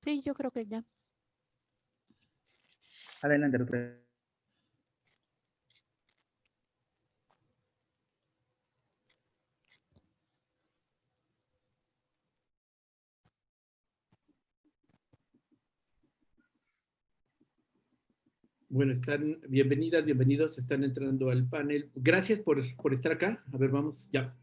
Sí, yo creo que ya. Adelante, doctora. Bueno, están bienvenidas, bienvenidos, están entrando al panel. Gracias por estar acá. A ver, vamos, ya.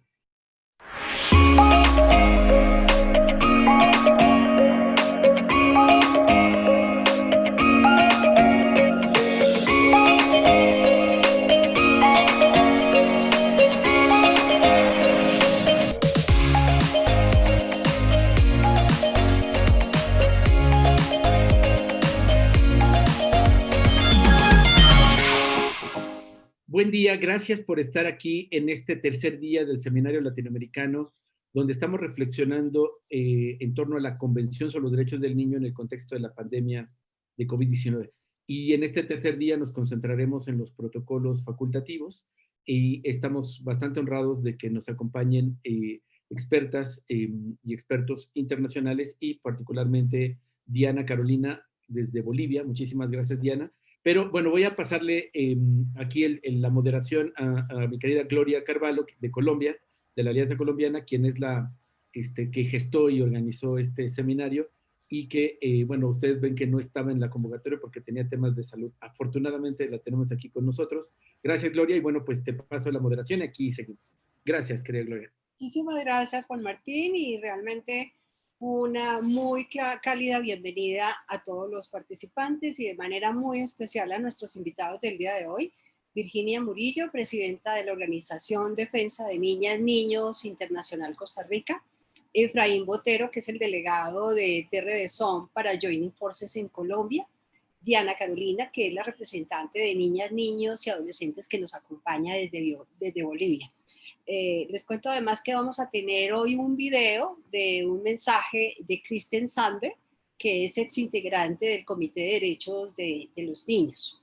Buen día, gracias por estar aquí en este tercer día del Seminario Latinoamericano, donde estamos reflexionando en torno a la Convención sobre los Derechos del Niño en el contexto de la pandemia de COVID-19. Y en este tercer día nos concentraremos en los protocolos facultativos y estamos bastante honrados de que nos acompañen expertas y expertos internacionales y particularmente Diana Carolina desde Bolivia. Muchísimas gracias, Diana. Pero bueno, voy a pasarle aquí la moderación a mi querida Gloria Carvalho de Colombia, de la Alianza Colombiana, quien es la que gestó y organizó este seminario y que, bueno, ustedes ven que no estaba en la convocatoria porque tenía temas de salud. Afortunadamente la tenemos aquí con nosotros. Gracias, Gloria, y bueno, pues te paso la moderación y aquí seguimos. Gracias, querida Gloria. Muchísimas gracias, Juan Martín, y realmente una muy cálida bienvenida a todos los participantes y de manera muy especial a nuestros invitados del día de hoy. Virginia Murillo, presidenta de la Organización Defensa de Niñas, Niños Internacional Costa Rica. Efraín Botero, que es el delegado de TRDSOM para Joining Forces en Colombia. Diana Carolina, que es la representante de Niñas, Niños y Adolescentes que nos acompaña desde Bolivia. Les cuento además que vamos a tener hoy un video de un mensaje de Kristen Sandberg, que es exintegrante del Comité de Derechos de los Niños.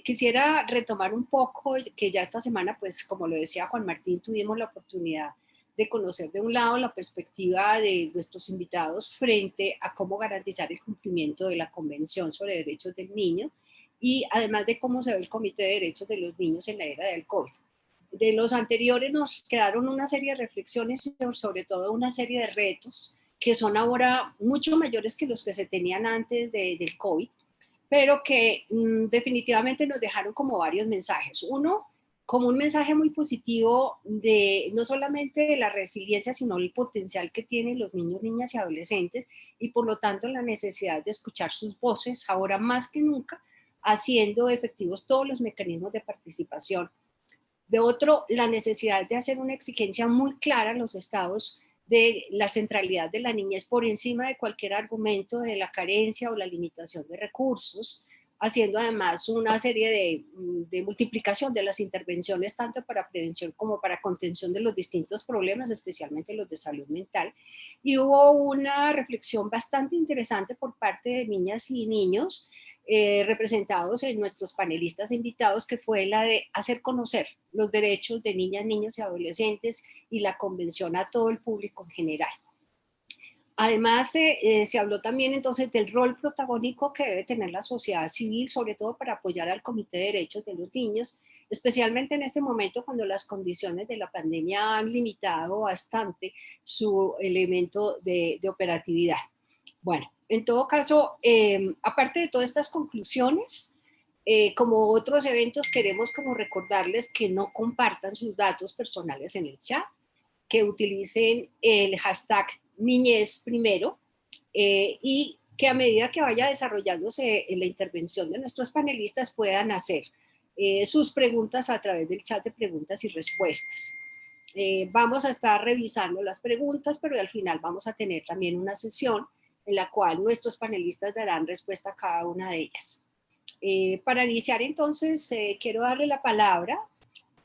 Quisiera retomar un poco que ya esta semana, pues como lo decía Juan Martín, tuvimos la oportunidad de conocer de un lado la perspectiva de nuestros invitados frente a cómo garantizar el cumplimiento de la Convención sobre Derechos del Niño y además de cómo se ve el Comité de Derechos de los Niños en la era del COVID. De los anteriores nos quedaron una serie de reflexiones y sobre todo una serie de retos que son ahora mucho mayores que los que se tenían antes del COVID, pero que definitivamente nos dejaron como varios mensajes. Uno, como un mensaje muy positivo de no solamente de la resiliencia, sino el potencial que tienen los niños, niñas y adolescentes y por lo tanto la necesidad de escuchar sus voces ahora más que nunca, haciendo efectivos todos los mecanismos de participación. De otro, la necesidad de hacer una exigencia muy clara a los estados de la centralidad de la niñez por encima de cualquier argumento de la carencia o la limitación de recursos, haciendo además una serie de multiplicación de las intervenciones tanto para prevención como para contención de los distintos problemas, especialmente los de salud mental. Y hubo una reflexión bastante interesante por parte de niñas y niños representados en nuestros panelistas invitados, que fue la de hacer conocer los derechos de niñas, niños y adolescentes y la convención a todo el público en general. Además, se habló también entonces del rol protagónico que debe tener la sociedad civil, sobre todo para apoyar al Comité de Derechos de los Niños, especialmente en este momento cuando las condiciones de la pandemia han limitado bastante su elemento de operatividad. Bueno, en todo caso, aparte de todas estas conclusiones, como otros eventos, queremos como recordarles que no compartan sus datos personales en el chat, que utilicen el hashtag Niñez Primero y que a medida que vaya desarrollándose la intervención de nuestros panelistas puedan hacer sus preguntas a través del chat de preguntas y respuestas. Vamos a estar revisando las preguntas, pero al final vamos a tener también una sesión en la cual nuestros panelistas darán respuesta a cada una de ellas. Para iniciar entonces, quiero darle la palabra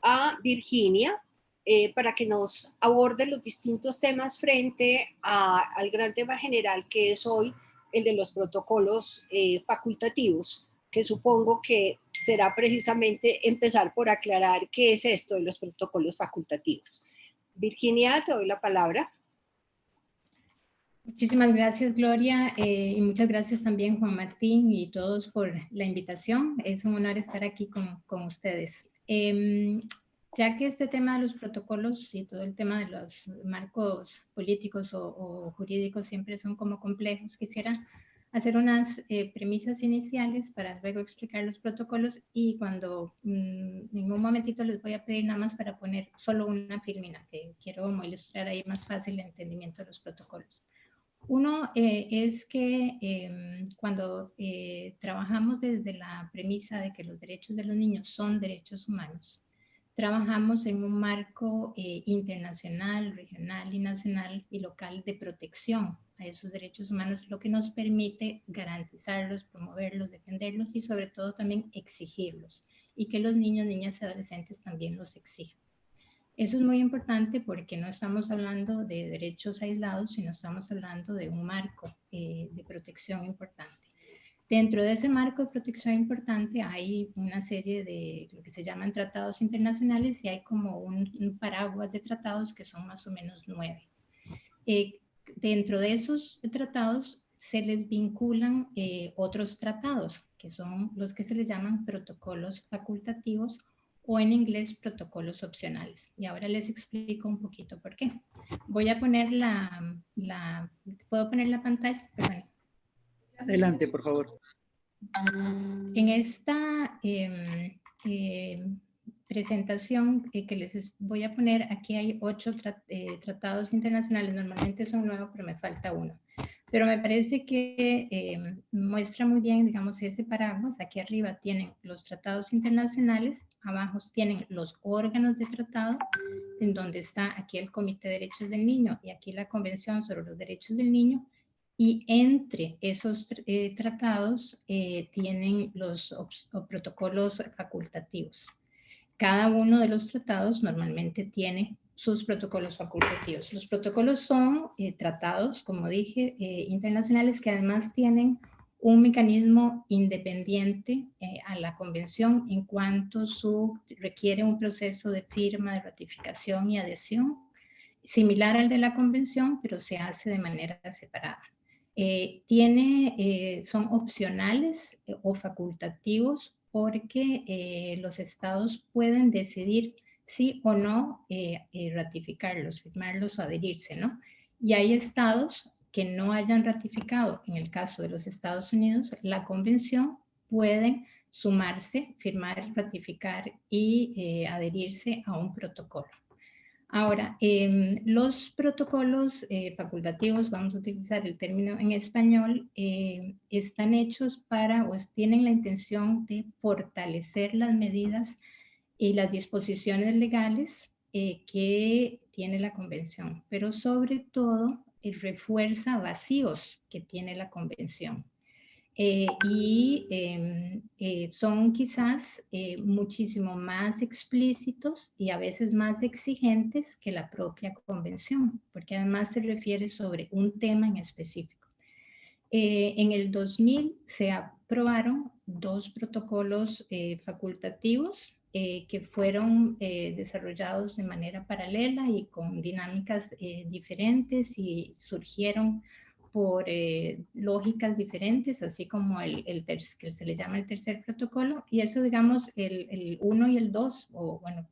a Virginia para que nos aborde los distintos temas frente al gran tema general que es hoy el de los protocolos facultativos, que supongo que será precisamente empezar por aclarar qué es esto de los protocolos facultativos. Virginia, te doy la palabra. Muchísimas gracias, Gloria, y muchas gracias también, Juan Martín, y todos por la invitación. Es un honor estar aquí con ustedes. Ya que este tema de los protocolos y todo el tema de los marcos políticos o jurídicos siempre son como complejos, quisiera hacer unas premisas iniciales para luego explicar los protocolos, y cuando en un momentito les voy a pedir nada más para poner solo una filmina, que quiero como ilustrar ahí más fácil el entendimiento de los protocolos. Uno es que cuando trabajamos desde la premisa de que los derechos de los niños son derechos humanos, trabajamos en un marco internacional, regional y nacional y local de protección a esos derechos humanos, lo que nos permite garantizarlos, promoverlos, defenderlos y sobre todo también exigirlos, y que los niños, niñas y adolescentes también los exijan. Eso es muy importante porque no estamos hablando de derechos aislados, sino estamos hablando de un marco de protección importante. Dentro de ese marco de protección importante hay una serie de lo que se llaman tratados internacionales, y hay como un paraguas de tratados que son más o menos 9. Dentro de esos tratados se les vinculan otros tratados, que son los que se les llaman protocolos facultativos, o en inglés protocolos opcionales. Y ahora les explico un poquito por qué. Voy a poner ¿puedo poner la pantalla? Perdón. Adelante, por favor. En esta presentación que les voy a poner, aquí hay 8 tratados internacionales, normalmente son 9, pero me falta uno. Pero me parece que muestra muy bien, digamos, ese paraguas. Aquí arriba tienen los tratados internacionales, abajo tienen los órganos de tratado, en donde está aquí el Comité de Derechos del Niño y aquí la Convención sobre los Derechos del Niño. Y entre esos tratados tienen los protocolos facultativos. Cada uno de los tratados normalmente tiene sus protocolos facultativos. Los protocolos son tratados, como dije, internacionales, que además tienen un mecanismo independiente a la convención en cuanto requiere un proceso de firma, de ratificación y adhesión, similar al de la convención, pero se hace de manera separada. Son opcionales o facultativos porque los estados pueden decidir sí o no ratificarlos, firmarlos o adherirse, ¿no? Y hay estados que no hayan ratificado. En el caso de los Estados Unidos, la convención, pueden sumarse, firmar, ratificar y adherirse a un protocolo. Ahora, los protocolos facultativos, vamos a utilizar el término en español, están hechos para o tienen la intención de fortalecer las medidas y las disposiciones legales que tiene la convención, pero sobre todo refuerza vacíos que tiene la convención. Son quizás muchísimo más explícitos y a veces más exigentes que la propia convención, porque además se refiere sobre un tema en específico. En el 2000 se aprobaron 2 protocolos facultativos que fueron desarrollados de manera paralela y con dinámicas diferentes, y surgieron por lógicas diferentes, así como que se le llama el tercer protocolo, y eso, digamos, el 1 y el 2, o bueno,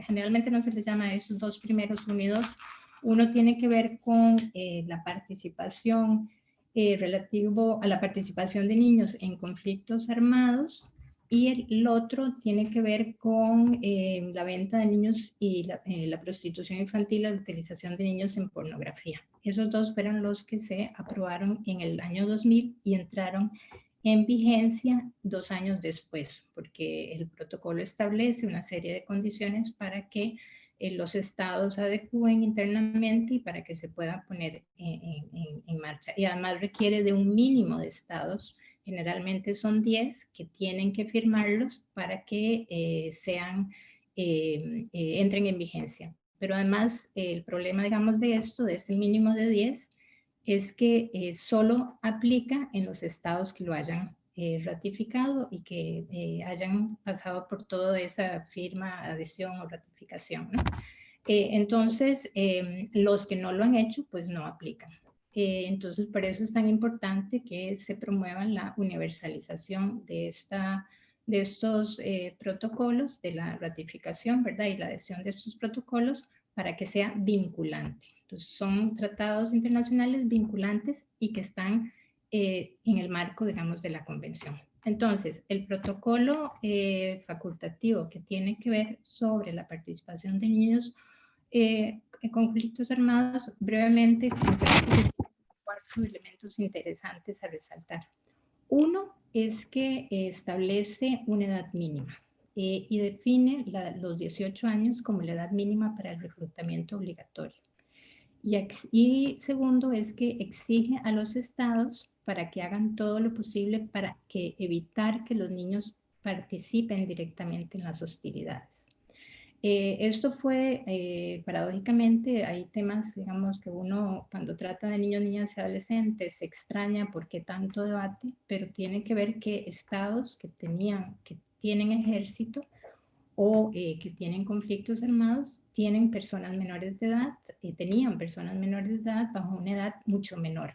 generalmente no se les llama esos 2 primeros unidos. Uno tiene que ver con la participación, relativo a la participación de niños en conflictos armados, y el otro tiene que ver con la venta de niños y la prostitución infantil, la utilización de niños en pornografía. Esos 2 fueron los que se aprobaron en el año 2000 y entraron en vigencia 2 años después, porque el protocolo establece una serie de condiciones para que los estados adecúen internamente y para que se pueda poner en marcha. Y además requiere de un mínimo de estados, generalmente son 10, que tienen que firmarlos para que entren en vigencia. Pero además el problema, digamos, de este mínimo de 10, es que solo aplica en los estados que lo hayan ratificado y que hayan pasado por toda esa firma, adhesión o ratificación, ¿no? Entonces, los que no lo han hecho, pues no aplican. Entonces, por eso es tan importante que se promueva la universalización de estos protocolos, de la ratificación, ¿verdad? Y la adhesión de estos protocolos para que sea vinculante. Entonces, son tratados internacionales vinculantes y que están en el marco, digamos, de la convención. Entonces, el protocolo facultativo que tiene que ver sobre la participación de niños en conflictos armados, brevemente, cuatro elementos interesantes a resaltar. Uno es que establece una edad mínima y define los 18 años como la edad mínima para el reclutamiento obligatorio. Y segundo es que exige a los estados para que hagan todo lo posible para evitar que los niños participen directamente en las hostilidades. Esto fue, paradójicamente, hay temas, digamos, que uno cuando trata de niños, niñas y adolescentes se extraña por qué tanto debate, pero tiene que ver que estados que tienen ejército o que tienen conflictos armados, tienen personas menores de edad, tenían personas menores de edad bajo una edad mucho menor,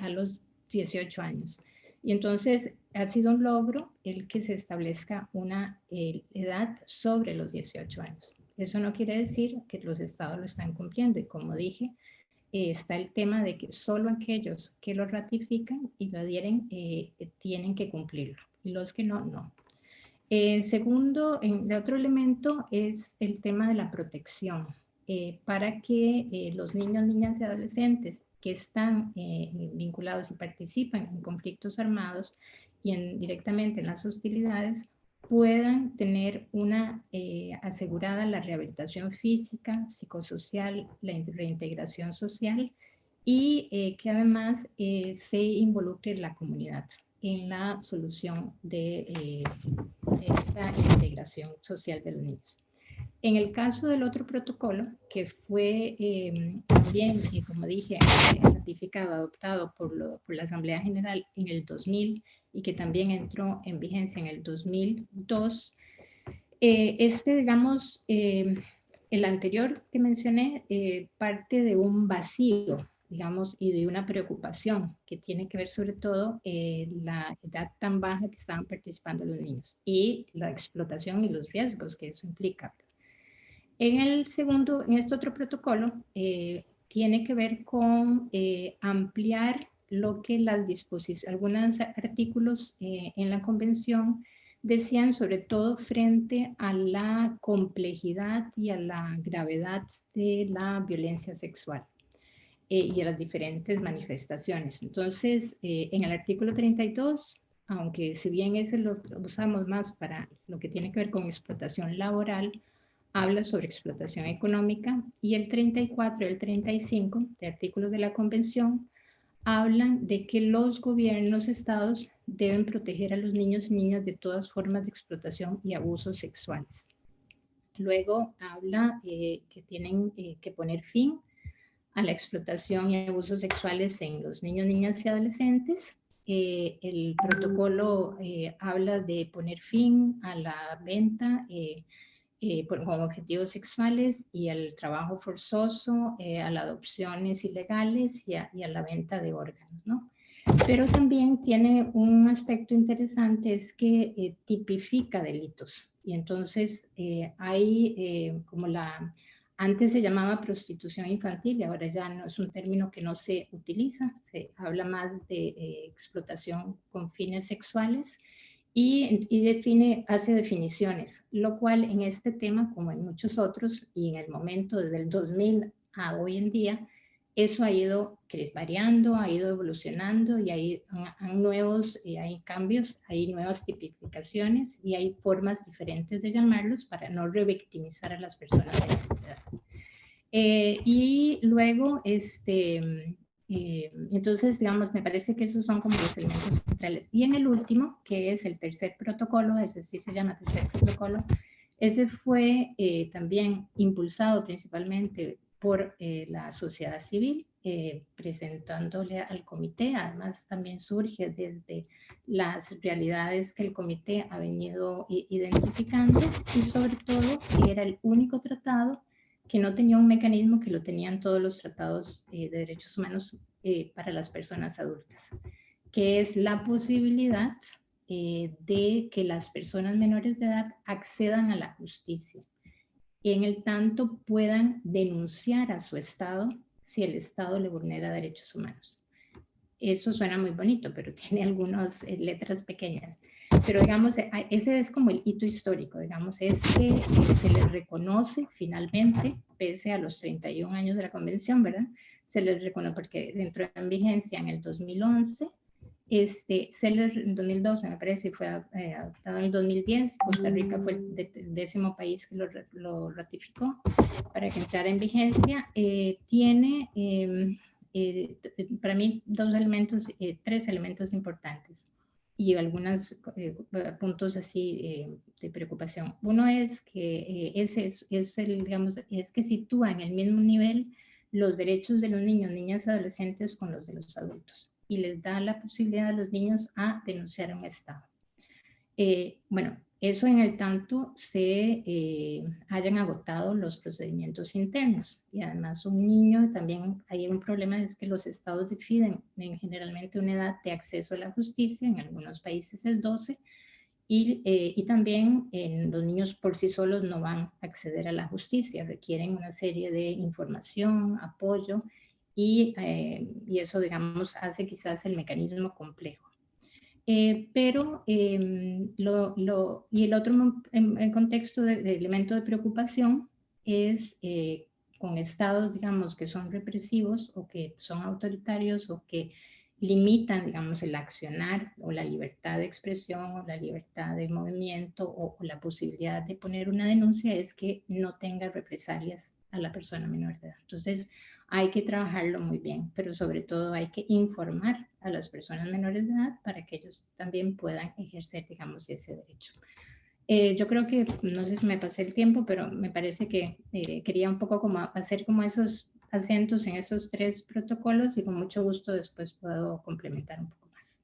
a los 18 años. Y entonces ha sido un logro el que se establezca una edad sobre los 18 años. Eso no quiere decir que los estados lo están cumpliendo. Y como dije, está el tema de que solo aquellos que lo ratifican y lo adhieren tienen que cumplirlo. Y los que no, no. Segundo, el otro elemento es el tema de la protección. Para que los niños, niñas y adolescentes que están vinculados y participan en conflictos armados y directamente en las hostilidades puedan tener asegurada la rehabilitación física, psicosocial, la reintegración social y que además se involucre la comunidad en la solución de esta integración social de los niños. En el caso del otro protocolo, que fue también, como dije, ratificado, adoptado por la Asamblea General en el 2000 y que también entró en vigencia en el 2002, digamos, el anterior que mencioné, parte de un vacío, digamos, y de una preocupación que tiene que ver sobre todo la edad tan baja que estaban participando los niños y la explotación y los riesgos que eso implica. En este otro protocolo, tiene que ver con ampliar lo que algunos artículos en la convención decían, sobre todo frente a la complejidad y a la gravedad de la violencia sexual y a las diferentes manifestaciones. Entonces, en el artículo 32, aunque si bien ese lo usamos más para lo que tiene que ver con explotación laboral, habla sobre explotación económica, y el 34 y el 35 de artículos de la Convención hablan de que los gobiernos, estados, deben proteger a los niños y niñas de todas formas de explotación y abusos sexuales. Luego habla que tienen que poner fin a la explotación y abusos sexuales en los niños, niñas y adolescentes. El protocolo habla de poner fin a la venta con objetivos sexuales y al trabajo forzoso, a las adopciones ilegales y a la venta de órganos, ¿no? Pero también tiene un aspecto interesante, es que tipifica delitos. Y entonces hay antes se llamaba prostitución infantil y ahora ya no es un término que no se utiliza, se habla más de explotación con fines sexuales. Y hace definiciones, lo cual en este tema, como en muchos otros, y en el momento desde el 2000 a hoy en día, eso ha ido variando, ha ido evolucionando y hay cambios, hay nuevas tipificaciones y hay formas diferentes de llamarlos para no revictimizar a las personas de la edad. Y luego, entonces, digamos, me parece que esos son como los elementos centrales. Y en el último, que es el tercer protocolo, ese sí se llama tercer protocolo, ese fue también impulsado principalmente por la sociedad civil, presentándole al comité. Además, también surge desde las realidades que el comité ha venido identificando y sobre todo que era el único tratado que no tenía un mecanismo que lo tenían todos los tratados de derechos humanos para las personas adultas, que es la posibilidad de que las personas menores de edad accedan a la justicia y en el tanto puedan denunciar a su Estado si el Estado le vulnera derechos humanos. Eso suena muy bonito, pero tiene algunas letras pequeñas. Pero digamos, ese es como el hito histórico, digamos, es que se les reconoce finalmente, pese a los 31 años de la convención, ¿verdad? Se les reconoce porque entró en vigencia en el 2011, en 2012 me parece, y fue adoptado en el 2010. Costa Rica fue el 10º país que lo ratificó para que entrara en vigencia. Tiene para mí tres elementos importantes y algunos puntos así de preocupación. Uno es que es que sitúa en el mismo nivel los derechos de los niños, niñas y adolescentes con los de los adultos y les da la posibilidad a los niños a denunciar a un Estado. Bueno, eso en el tanto se hayan agotado los procedimientos internos. Y además un niño, también hay un problema, es que los estados definen generalmente una edad de acceso a la justicia, en algunos países es 12, y también los niños por sí solos no van a acceder a la justicia, requieren una serie de información, apoyo, y eso, digamos, hace quizás el mecanismo complejo. Y el otro en contexto de elemento de preocupación es con estados, digamos, que son represivos o que son autoritarios o que limitan, digamos, el accionar o la libertad de expresión o la libertad de movimiento o la posibilidad de poner una denuncia, es que no tenga represalias a la persona menor de edad. Entonces, hay que trabajarlo muy bien, pero sobre todo hay que informar a las personas menores de edad para que ellos también puedan ejercer, digamos, ese derecho. Yo creo que, no sé si me pasé el tiempo, pero me parece que quería un poco como hacer como esos acentos en esos tres protocolos y con mucho gusto después puedo complementar un poco más.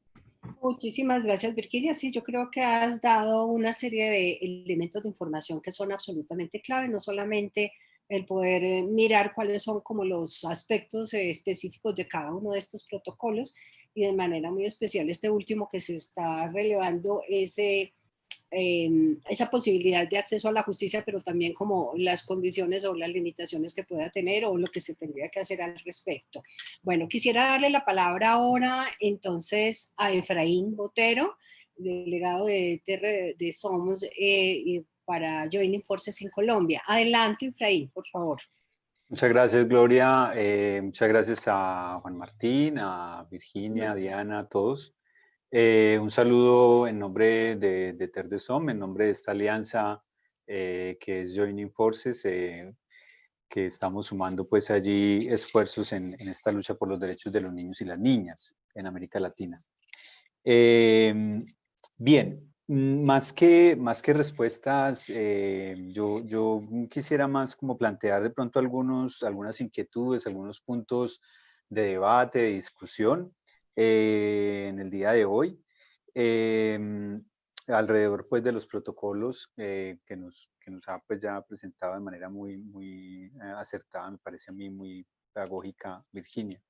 Muchísimas gracias, Virginia. Sí, yo creo que has dado una serie de elementos de información que son absolutamente clave, no solamente el poder mirar cuáles son como los aspectos específicos de cada uno de estos protocolos y de manera muy especial este último que se está relevando esa posibilidad de acceso a la justicia, pero también como las condiciones o las limitaciones que pueda tener o lo que se tendría que hacer al respecto. Bueno, quisiera darle la palabra ahora entonces a Efraín Botero, delegado de Somos para Joining Forces en Colombia. Adelante, Efraín, por favor. Muchas gracias, Gloria. Muchas gracias a Juan Martín, a Virginia, a Diana, a todos. Un saludo en nombre de TERDESOM, en nombre de esta alianza que es Joining Forces, que estamos sumando pues allí esfuerzos en esta lucha por los derechos de los niños y las niñas en América Latina. Bien, más que respuestas, yo quisiera más como plantear de pronto algunas inquietudes, algunos puntos de debate, de discusión en el día de hoy, alrededor pues de los protocolos que nos ha pues ya presentado de manera muy acertada, me parece a mí muy pedagógica, Virginia.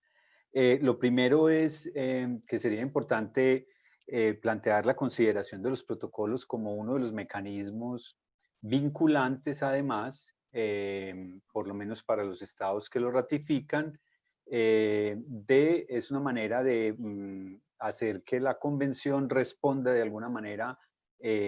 Lo primero es que sería importante plantear la consideración de los protocolos como uno de los mecanismos vinculantes, además, por lo menos para los estados que lo ratifican, es una manera de hacer que la convención responda de alguna manera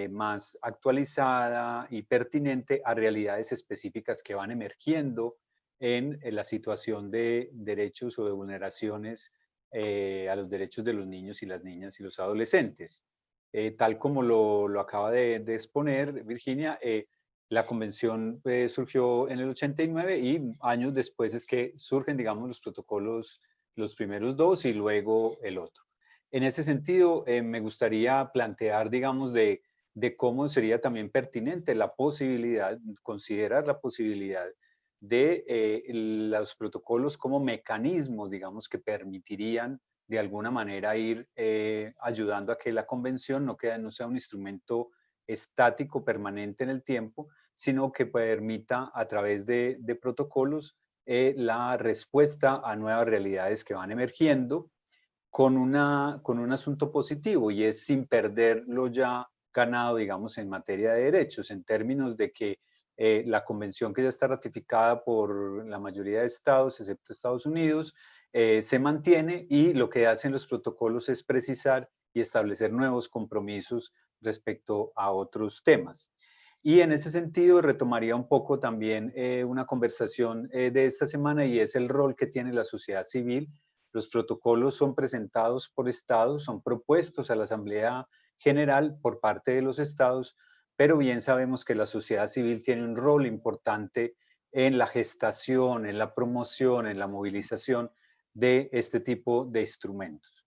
más actualizada y pertinente a realidades específicas que van emergiendo en la situación de derechos o de vulneraciones a los derechos de los niños y las niñas y los adolescentes. Tal como lo acaba de exponer Virginia, la convención surgió en el 89 y años después es que surgen, digamos, los protocolos, los primeros dos y luego el otro. En ese sentido, me gustaría plantear, digamos, de cómo sería también pertinente la posibilidad, considerar la posibilidad de los protocolos como mecanismos, digamos, que permitirían de alguna manera ir ayudando a que la convención no sea un instrumento estático, permanente en el tiempo, sino que permita a través de protocolos la respuesta a nuevas realidades que van emergiendo con un asunto positivo, y es sin perder lo ya ganado, digamos, en materia de derechos, en términos de que la convención, que ya está ratificada por la mayoría de estados, excepto Estados Unidos, se mantiene, y lo que hacen los protocolos es precisar y establecer nuevos compromisos respecto a otros temas. Y en ese sentido retomaría un poco también una conversación de esta semana, y es el rol que tiene la sociedad civil. Los protocolos son presentados por estados, son propuestos a la Asamblea General por parte de los estados, pero bien sabemos que la sociedad civil tiene un rol importante en la gestación, en la promoción, en la movilización de este tipo de instrumentos.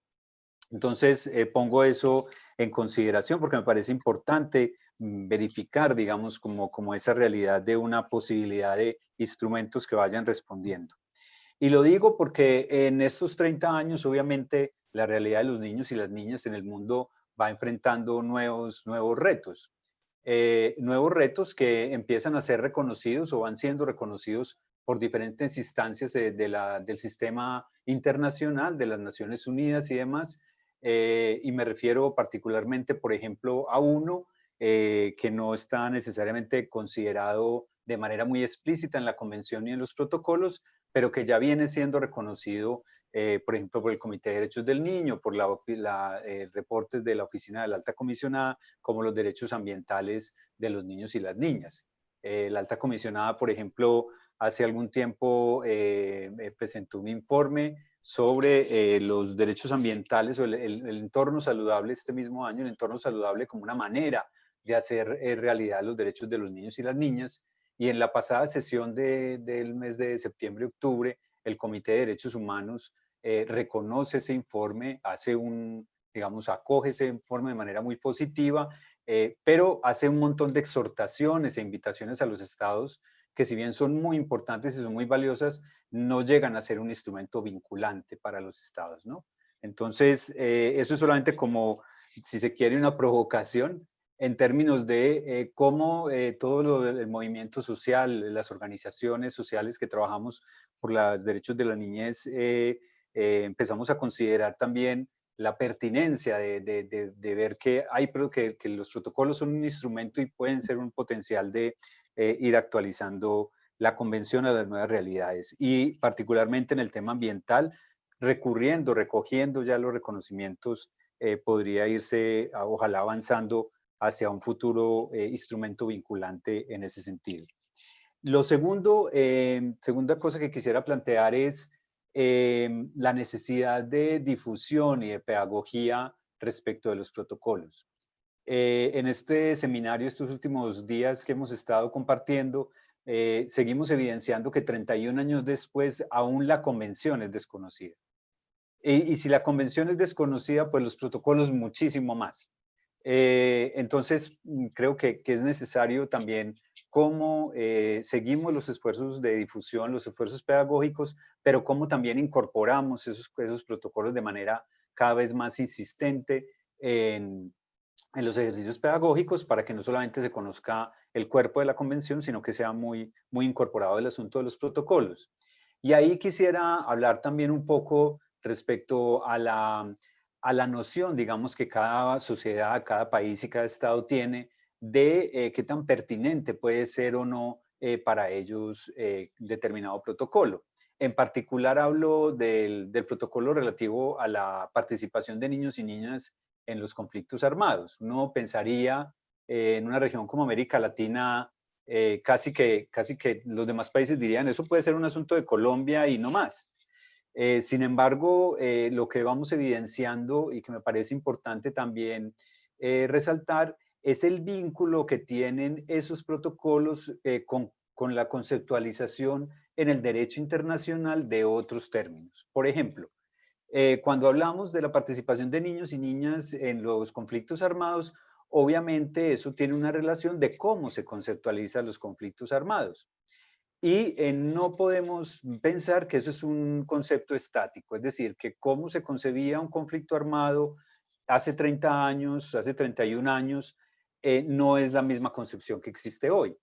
Entonces, pongo eso en consideración porque me parece importante verificar, digamos, como esa realidad de una posibilidad de instrumentos que vayan respondiendo. Y lo digo porque en estos 30 años, obviamente, la realidad de los niños y las niñas en el mundo va enfrentando nuevos retos. Nuevos retos que empiezan a ser reconocidos o van siendo reconocidos por diferentes instancias del sistema internacional, de las Naciones Unidas y demás. Y me refiero particularmente, por ejemplo, a uno que no está necesariamente considerado de manera muy explícita en la Convención y en los protocolos, pero que ya viene siendo reconocido, por ejemplo, por el Comité de Derechos del Niño, por reportes de la Oficina de la Alta Comisionada, como los derechos ambientales de los niños y las niñas. La Alta Comisionada, por ejemplo, hace algún tiempo presentó un informe sobre los derechos ambientales o el entorno saludable este mismo año, el entorno saludable como una manera de hacer realidad los derechos de los niños y las niñas. Y en la pasada sesión del mes de septiembre-octubre, el Comité de Derechos Humanos reconoce ese informe, acoge ese informe de manera muy positiva, pero hace un montón de exhortaciones e invitaciones a los estados que, si bien son muy importantes y son muy valiosas, no llegan a ser un instrumento vinculante para los estados, ¿no? Entonces, eso es solamente como, si se quiere, una provocación en términos de cómo todo el movimiento social, las organizaciones sociales que trabajamos por los derechos de la niñez, empezamos a considerar también la pertinencia de ver que los protocolos son un instrumento y pueden ser un potencial de ir actualizando la convención a las nuevas realidades. Y particularmente en el tema ambiental, recogiendo ya los reconocimientos, podría irse, ojalá, avanzando hacia un futuro instrumento vinculante en ese sentido. Lo segunda cosa que quisiera plantear es la necesidad de difusión y de pedagogía respecto de los protocolos. En este seminario, estos últimos días que hemos estado compartiendo, seguimos evidenciando que 31 años después aún la convención es desconocida. Y si la convención es desconocida, pues los protocolos muchísimo más. Entonces, creo que es necesario también cómo seguimos los esfuerzos de difusión, los esfuerzos pedagógicos, pero cómo también incorporamos esos protocolos de manera cada vez más insistente en los ejercicios pedagógicos, para que no solamente se conozca el cuerpo de la convención, sino que sea muy incorporado el asunto de los protocolos. Y ahí quisiera hablar también un poco respecto a la noción, digamos, que cada sociedad, cada país y cada estado tiene de qué tan pertinente puede ser o no para ellos determinado protocolo. En particular hablo del protocolo relativo a la participación de niños y niñas en los conflictos armados. Uno pensaría en una región como América Latina, casi que los demás países dirían, eso puede ser un asunto de Colombia y no más. Sin embargo, lo que vamos evidenciando y que me parece importante también resaltar es el vínculo que tienen esos protocolos con la conceptualización en el derecho internacional de otros términos. Por ejemplo, cuando hablamos de la participación de niños y niñas en los conflictos armados, obviamente eso tiene una relación de cómo se conceptualizan los conflictos armados. Y no podemos pensar que eso es un concepto estático, es decir, que cómo se concebía un conflicto armado hace 30 años, hace 31 años, no es la misma concepción que existe hoy.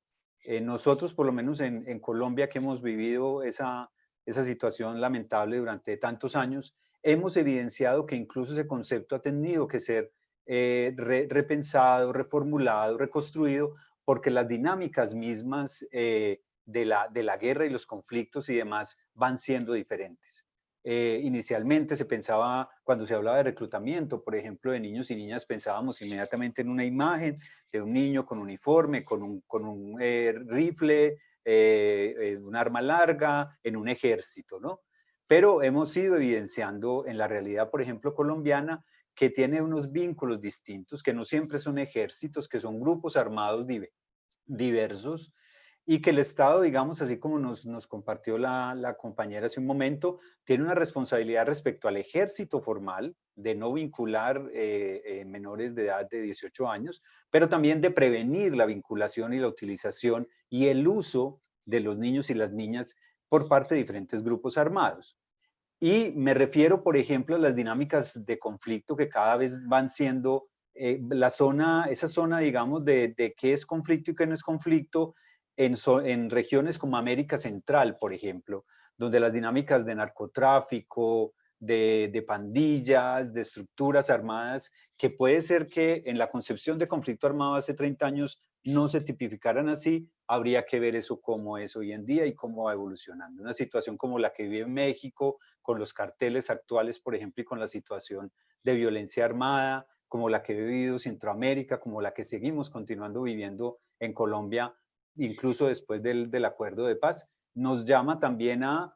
Nosotros, por lo menos en Colombia, que hemos vivido esa situación lamentable durante tantos años, hemos evidenciado que incluso ese concepto ha tenido que ser repensado, reformulado, reconstruido, porque las dinámicas mismas de la guerra y los conflictos y demás van siendo diferentes. Inicialmente se pensaba, cuando se hablaba de reclutamiento, por ejemplo, de niños y niñas, pensábamos inmediatamente en una imagen de un niño con uniforme, con un rifle, un arma larga, en un ejército, ¿no? Pero hemos ido evidenciando en la realidad, por ejemplo, colombiana, que tiene unos vínculos distintos, que no siempre son ejércitos, que son grupos armados diversos, y que el Estado, digamos, así como nos compartió la compañera hace un momento, tiene una responsabilidad respecto al ejército formal de no vincular menores de edad de 18 años, pero también de prevenir la vinculación y la utilización y el uso de los niños y las niñas por parte de diferentes grupos armados. Y me refiero, por ejemplo, a las dinámicas de conflicto que cada vez van siendo esa zona, digamos, de qué es conflicto y qué no es conflicto en regiones como América Central, por ejemplo, donde las dinámicas de narcotráfico, de pandillas, de estructuras armadas, que puede ser que en la concepción de conflicto armado hace 30 años no se tipificaran así, habría que ver eso cómo es hoy en día y cómo va evolucionando. Una situación como la que vive en México, con los carteles actuales, por ejemplo, y con la situación de violencia armada, como la que he vivido Centroamérica, como la que seguimos continuando viviendo en Colombia, incluso después del acuerdo de paz, nos llama también a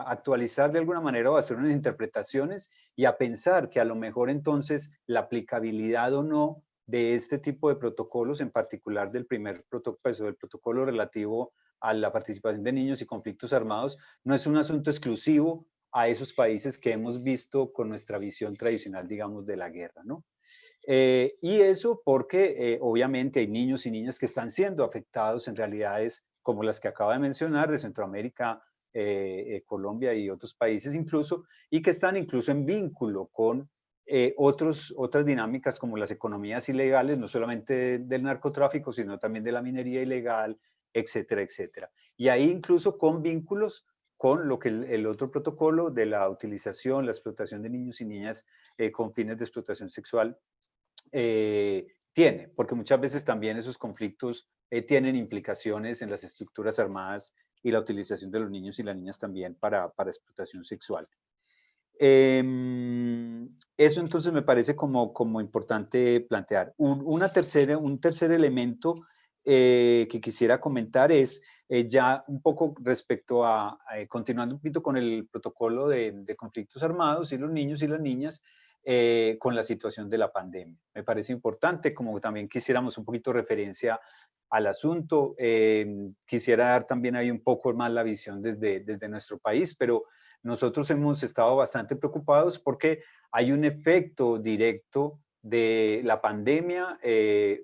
actualizar de alguna manera o a hacer unas interpretaciones y a pensar que a lo mejor entonces la aplicabilidad o no de este tipo de protocolos, en particular del primer protocolo, del protocolo relativo a la participación de niños y conflictos armados, no es un asunto exclusivo a esos países que hemos visto con nuestra visión tradicional, digamos, de la guerra, ¿no? Y eso porque obviamente hay niños y niñas que están siendo afectados en realidades como las que acabo de mencionar, de Centroamérica, Colombia y otros países incluso, y que están incluso en vínculo con otras dinámicas como las economías ilegales, no solamente del narcotráfico, sino también de la minería ilegal, etcétera, etcétera. Y ahí incluso con vínculos con lo que el otro protocolo de la utilización, la explotación de niños y niñas con fines de explotación sexual tiene, porque muchas veces también esos conflictos tienen implicaciones en las estructuras armadas y la utilización de los niños y las niñas también para explotación sexual. Eso entonces me parece como importante plantear. Un tercer elemento que quisiera comentar es ya un poco respecto continuando un poquito con el protocolo de conflictos armados y los niños y las niñas, con la situación de la pandemia. Me parece importante, como también quisiéramos un poquito referencia al asunto. Quisiera dar también ahí un poco más la visión desde nuestro país, pero nosotros hemos estado bastante preocupados porque hay un efecto directo de la pandemia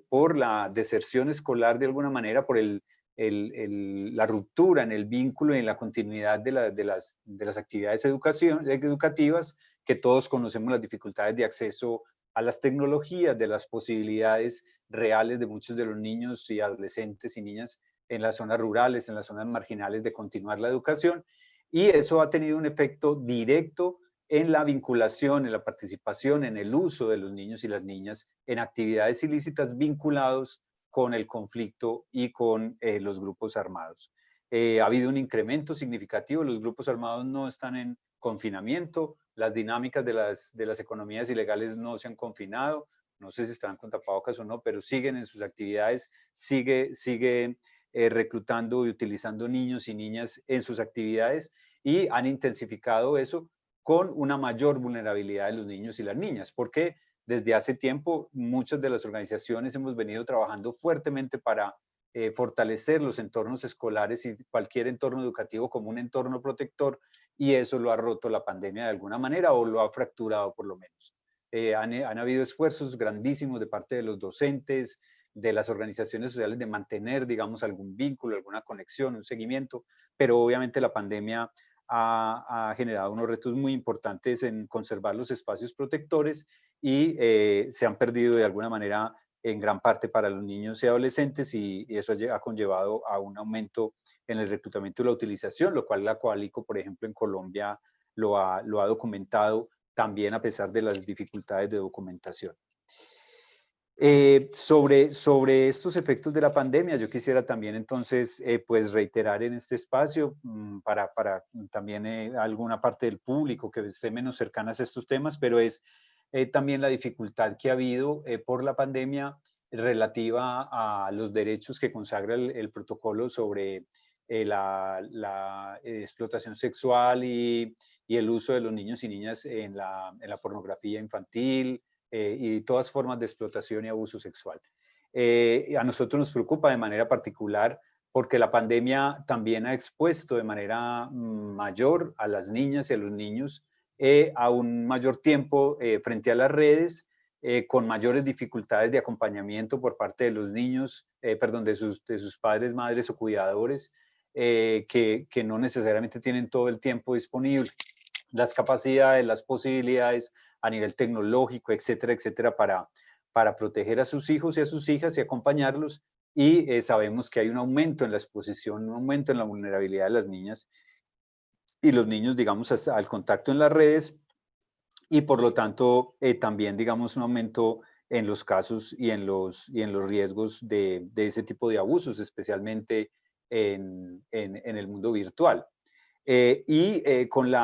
por la deserción escolar de alguna manera, por la ruptura en el vínculo y en la continuidad de las actividades educativas, que todos conocemos las dificultades de acceso a las tecnologías, de las posibilidades reales de muchos de los niños y adolescentes y niñas en las zonas rurales, en las zonas marginales de continuar la educación. Y eso ha tenido un efecto directo en la vinculación, en la participación, en el uso de los niños y las niñas en actividades ilícitas vinculados con el conflicto y con los grupos armados. Ha habido un incremento significativo, los grupos armados no están en confinamiento, las dinámicas de las economías ilegales no se han confinado, no sé si estarán con tapabocas o no, pero siguen en sus actividades, siguen reclutando y utilizando niños y niñas en sus actividades y han intensificado eso con una mayor vulnerabilidad de los niños y las niñas, porque desde hace tiempo muchas de las organizaciones hemos venido trabajando fuertemente para fortalecer los entornos escolares y cualquier entorno educativo como un entorno protector, y eso lo ha roto la pandemia de alguna manera o lo ha fracturado por lo menos. Han habido esfuerzos grandísimos de parte de los docentes, de las organizaciones sociales de mantener, digamos, algún vínculo, alguna conexión, un seguimiento, pero obviamente la pandemia ha generado unos retos muy importantes en conservar los espacios protectores y se han perdido de alguna manera en gran parte para los niños y adolescentes, y eso ha conllevado a un aumento en el reclutamiento y la utilización, lo cual la Coalico, por ejemplo, en Colombia lo ha documentado también a pesar de las dificultades de documentación. Sobre estos efectos de la pandemia, yo quisiera también entonces pues reiterar en este espacio para también alguna parte del público que esté menos cercanas a estos temas, pero es también la dificultad que ha habido por la pandemia relativa a los derechos que consagra el protocolo sobre la explotación sexual y el uso de los niños y niñas en la pornografía infantil, y todas formas de explotación y abuso sexual. A nosotros nos preocupa de manera particular porque la pandemia también ha expuesto de manera mayor a las niñas y a los niños a un mayor tiempo frente a las redes, con mayores dificultades de acompañamiento por parte de los niños, perdón, de sus padres, madres o cuidadores, que no necesariamente tienen todo el tiempo disponible, las capacidades, las posibilidades a nivel tecnológico, etcétera, etcétera, para proteger a sus hijos y a sus hijas y acompañarlos. Y sabemos que hay un aumento en la exposición, un aumento en la vulnerabilidad de las niñas y los niños, digamos, hasta al contacto en las redes, y por lo tanto también, digamos, un aumento en los casos y en los riesgos de ese tipo de abusos, especialmente en el mundo virtual. Con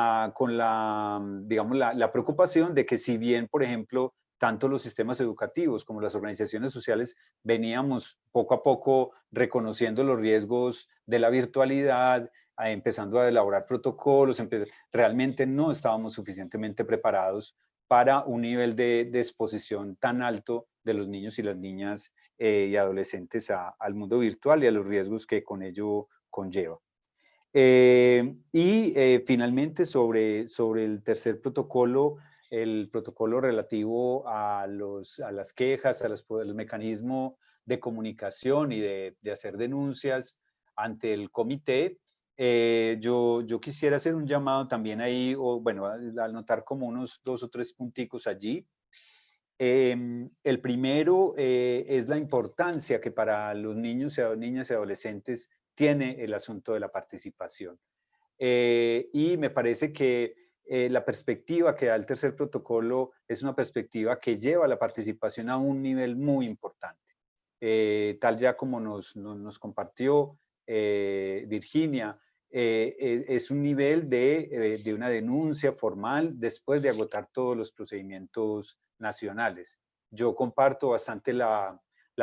digamos, la preocupación de que si bien, por ejemplo, tanto los sistemas educativos como las organizaciones sociales veníamos poco a poco reconociendo los riesgos de la virtualidad, empezando a elaborar protocolos, realmente no estábamos suficientemente preparados para un nivel de exposición tan alto de los niños y las niñas y adolescentes al mundo virtual y a los riesgos que con ello conlleva. Finalmente, sobre el tercer protocolo, el protocolo relativo a las quejas, a los mecanismos de comunicación y de hacer denuncias ante el comité, yo quisiera hacer un llamado también ahí, o bueno, al anotar como unos 2 o 3 punticos allí. El primero es la importancia que para los niños, niñas y adolescentes tiene el asunto de la participación. Y me parece que la perspectiva que da el tercer protocolo es una perspectiva que lleva la participación a un nivel muy importante. Tal ya como nos compartió Virginia, es un nivel de una denuncia formal después de agotar todos los procedimientos nacionales. Yo comparto bastante la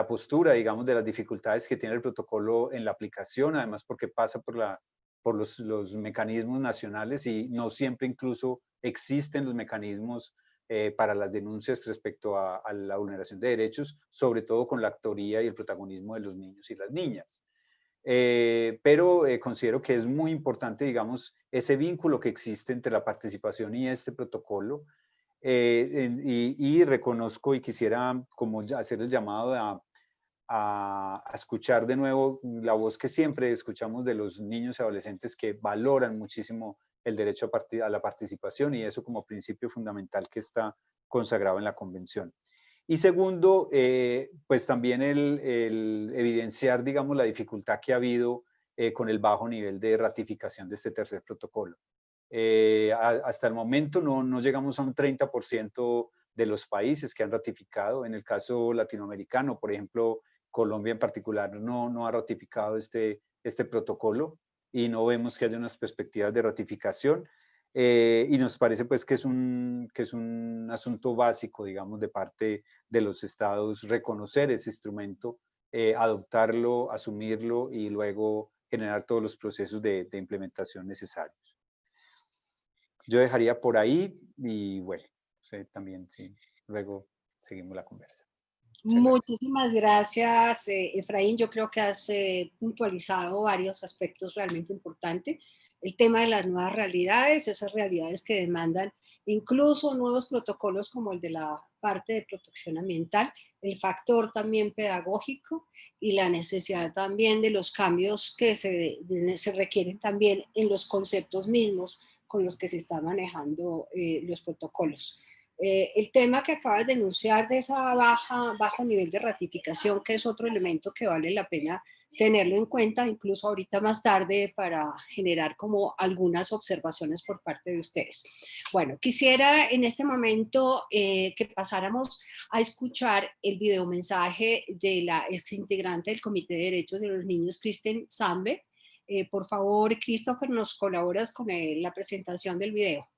postura, digamos, de las dificultades que tiene el protocolo en la aplicación, además porque pasa por los mecanismos nacionales y no siempre incluso existen los mecanismos para las denuncias respecto a la vulneración de derechos, sobre todo con la actoría y el protagonismo de los niños y las niñas. Pero considero que es muy importante, digamos, ese vínculo que existe entre la participación y este protocolo, y reconozco y quisiera como hacer el llamado a escuchar de nuevo la voz que siempre escuchamos de los niños y adolescentes que valoran muchísimo el derecho a la participación, y eso como principio fundamental que está consagrado en la Convención. Y segundo, pues también el evidenciar, digamos, la dificultad que ha habido con el bajo nivel de ratificación de este tercer protocolo. Hasta el momento no llegamos a un 30% de los países que han ratificado. En el caso latinoamericano, por ejemplo, Colombia en particular no ha ratificado este protocolo y no vemos que haya unas perspectivas de ratificación. Y nos parece pues que es un asunto básico, digamos, de parte de los estados reconocer ese instrumento, adoptarlo, asumirlo y luego generar todos los procesos de implementación necesarios. Yo dejaría por ahí y bueno, también sí, luego seguimos la conversa. Muchísimas gracias, Efraín. Yo creo que has puntualizado varios aspectos realmente importantes. El tema de las nuevas realidades, esas realidades que demandan incluso nuevos protocolos como el de la parte de protección ambiental, el factor también pedagógico y la necesidad también de los cambios que se requieren también en los conceptos mismos con los que se están manejando los protocolos. El tema que acabas de denunciar de esa bajo nivel de ratificación, que es otro elemento que vale la pena tenerlo en cuenta, incluso ahorita más tarde, para generar como algunas observaciones por parte de ustedes. Bueno, quisiera en este momento que pasáramos a escuchar el videomensaje de la exintegrante del Comité de Derechos de los Niños, Kristen Sandberg. Por favor, Christopher, ¿nos colaboras con la presentación del video?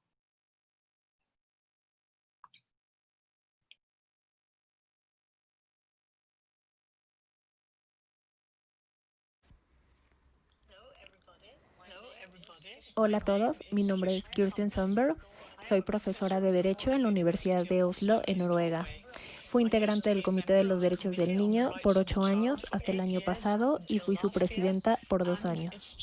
Hola a todos, mi nombre es Kirsten Sandberg, soy profesora de Derecho en la Universidad de Oslo, en Noruega. Fui integrante del Comité de los Derechos del Niño por 8 años hasta el año pasado y fui su presidenta por 2 años.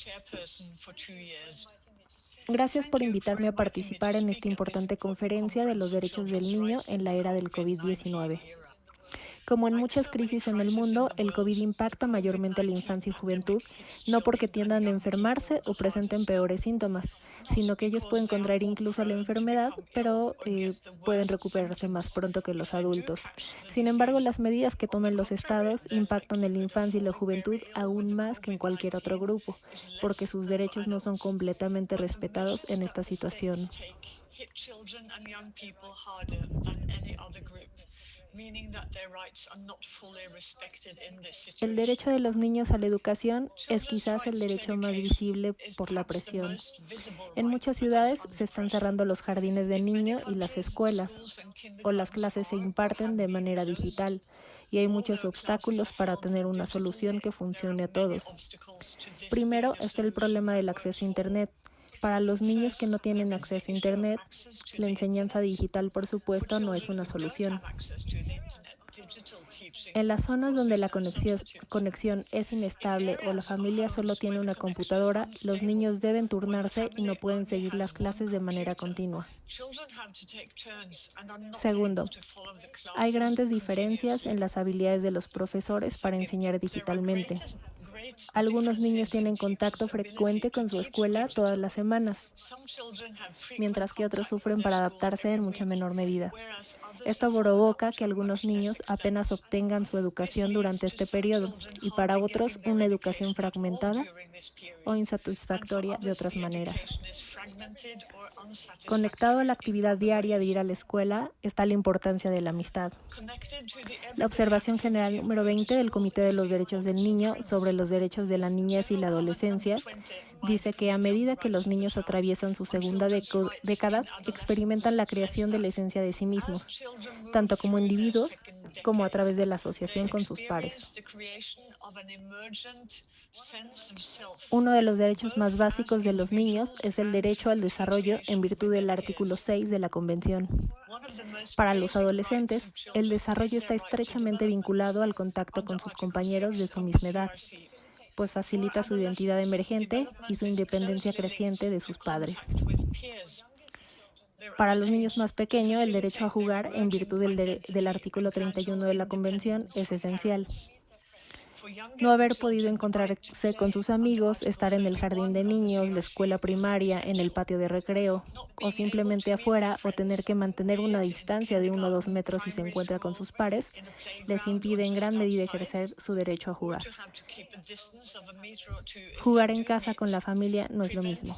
Gracias por invitarme a participar en esta importante conferencia de los derechos del niño en la era del COVID-19. Como en muchas crisis en el mundo, el COVID impacta mayormente a la infancia y juventud, no porque tiendan a enfermarse o presenten peores síntomas, sino que ellos pueden contraer incluso la enfermedad, pero pueden recuperarse más pronto que los adultos. Sin embargo, las medidas que toman los estados impactan en la infancia y la juventud aún más que en cualquier otro grupo, porque sus derechos no son completamente respetados en esta situación. El derecho de los niños a la educación es quizás el derecho más visible por la presión. En muchas ciudades se están cerrando los jardines de niño y las escuelas, o las clases se imparten de manera digital, y hay muchos obstáculos para tener una solución que funcione a todos. Primero está el problema del acceso a Internet. Para los niños que no tienen acceso a Internet, la enseñanza digital, por supuesto, no es una solución. En las zonas donde la conexión es inestable o la familia solo tiene una computadora, los niños deben turnarse y no pueden seguir las clases de manera continua. Segundo, hay grandes diferencias en las habilidades de los profesores para enseñar digitalmente. Algunos niños tienen contacto frecuente con su escuela todas las semanas, mientras que otros sufren para adaptarse en mucha menor medida. Esto provoca que algunos niños apenas obtengan su educación durante este periodo y para otros una educación fragmentada o insatisfactoria de otras maneras. Conectado a la actividad diaria de ir a la escuela está la importancia de la amistad. La observación general número 20 del Comité de los Derechos del Niño sobre los derechos de la niñez y la adolescencia dice que a medida que los niños atraviesan su segunda década, experimentan la creación de la esencia de sí mismos, tanto como individuos como a través de la asociación con sus pares. Uno de los derechos más básicos de los niños es el derecho al desarrollo en virtud del artículo 6 de la Convención. Para los adolescentes, el desarrollo está estrechamente vinculado al contacto con sus compañeros de su misma edad, pues facilita su identidad emergente y su independencia creciente de sus padres. Para los niños más pequeños, el derecho a jugar en virtud del artículo 31 de la Convención es esencial. No haber podido encontrarse con sus amigos, estar en el jardín de niños, la escuela primaria, en el patio de recreo, o simplemente afuera, o tener que mantener una distancia de 1 o 2 metros si se encuentra con sus pares, les impide en gran medida ejercer su derecho a jugar. Jugar en casa con la familia no es lo mismo.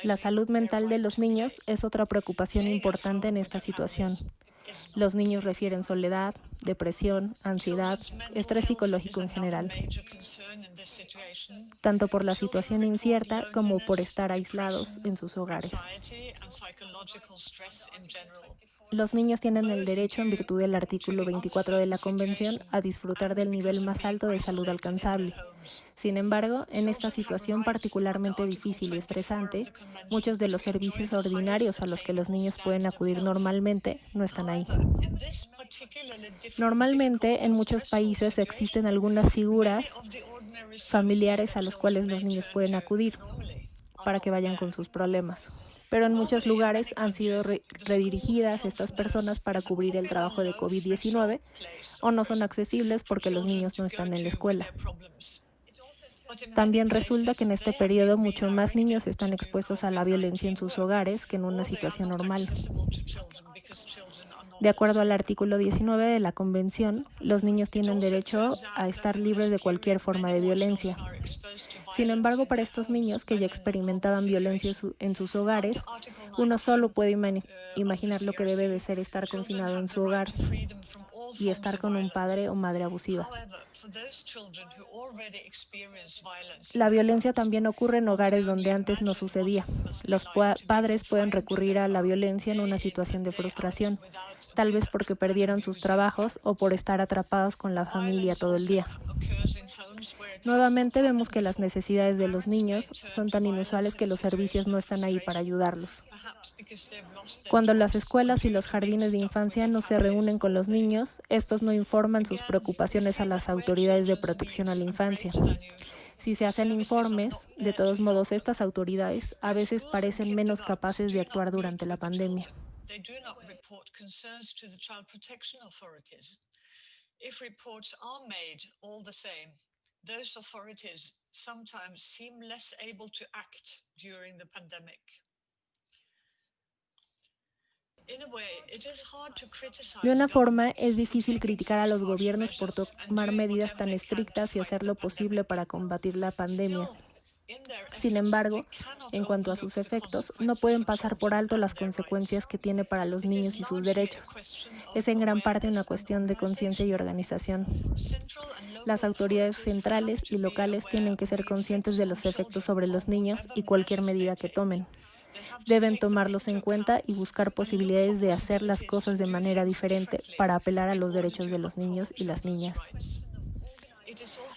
La salud mental de los niños es otra preocupación importante en esta situación. Los niños refieren soledad, depresión, ansiedad, estrés psicológico en general, tanto por la situación incierta como por estar aislados en sus hogares. Los niños tienen el derecho, en virtud del artículo 24 de la Convención, a disfrutar del nivel más alto de salud alcanzable. Sin embargo, en esta situación particularmente difícil y estresante, muchos de los servicios ordinarios a los que los niños pueden acudir normalmente no están ahí. Normalmente, en muchos países existen algunas figuras familiares a los cuales los niños pueden acudir para que vayan con sus problemas. Pero en muchos lugares han sido redirigidas estas personas para cubrir el trabajo de COVID-19 o no son accesibles porque los niños no están en la escuela. También resulta que en este periodo muchos más niños están expuestos a la violencia en sus hogares que en una situación normal. De acuerdo al artículo 19 de la Convención, los niños tienen derecho a estar libres de cualquier forma de violencia. Sin embargo, para estos niños que ya experimentaban violencia en sus hogares, uno solo puede imaginar lo que debe de ser estar confinado en su hogar y estar con un padre o madre abusiva. La violencia también ocurre en hogares donde antes no sucedía. Los padres pueden recurrir a la violencia en una situación de frustración, tal vez porque perdieron sus trabajos o por estar atrapados con la familia todo el día. Nuevamente vemos que las necesidades de los niños son tan inusuales que los servicios no están ahí para ayudarlos. Cuando las escuelas y los jardines de infancia no se reúnen con los niños, estos no informan sus preocupaciones a las autoridades de protección a la infancia. Si se hacen informes, de todos modos estas autoridades a veces parecen menos capaces de actuar durante la pandemia. Those authorities sometimes seem less able to act during the pandemic. De una forma, es difícil criticar a los gobiernos por tomar medidas tan estrictas y hacer lo posible para combatir la pandemia. Sin embargo, en cuanto a sus efectos, no pueden pasar por alto las consecuencias que tiene para los niños y sus derechos. Es en gran parte una cuestión de conciencia y organización. Las autoridades centrales y locales tienen que ser conscientes de los efectos sobre los niños y cualquier medida que tomen. Deben tomarlos en cuenta y buscar posibilidades de hacer las cosas de manera diferente para apelar a los derechos de los niños y las niñas.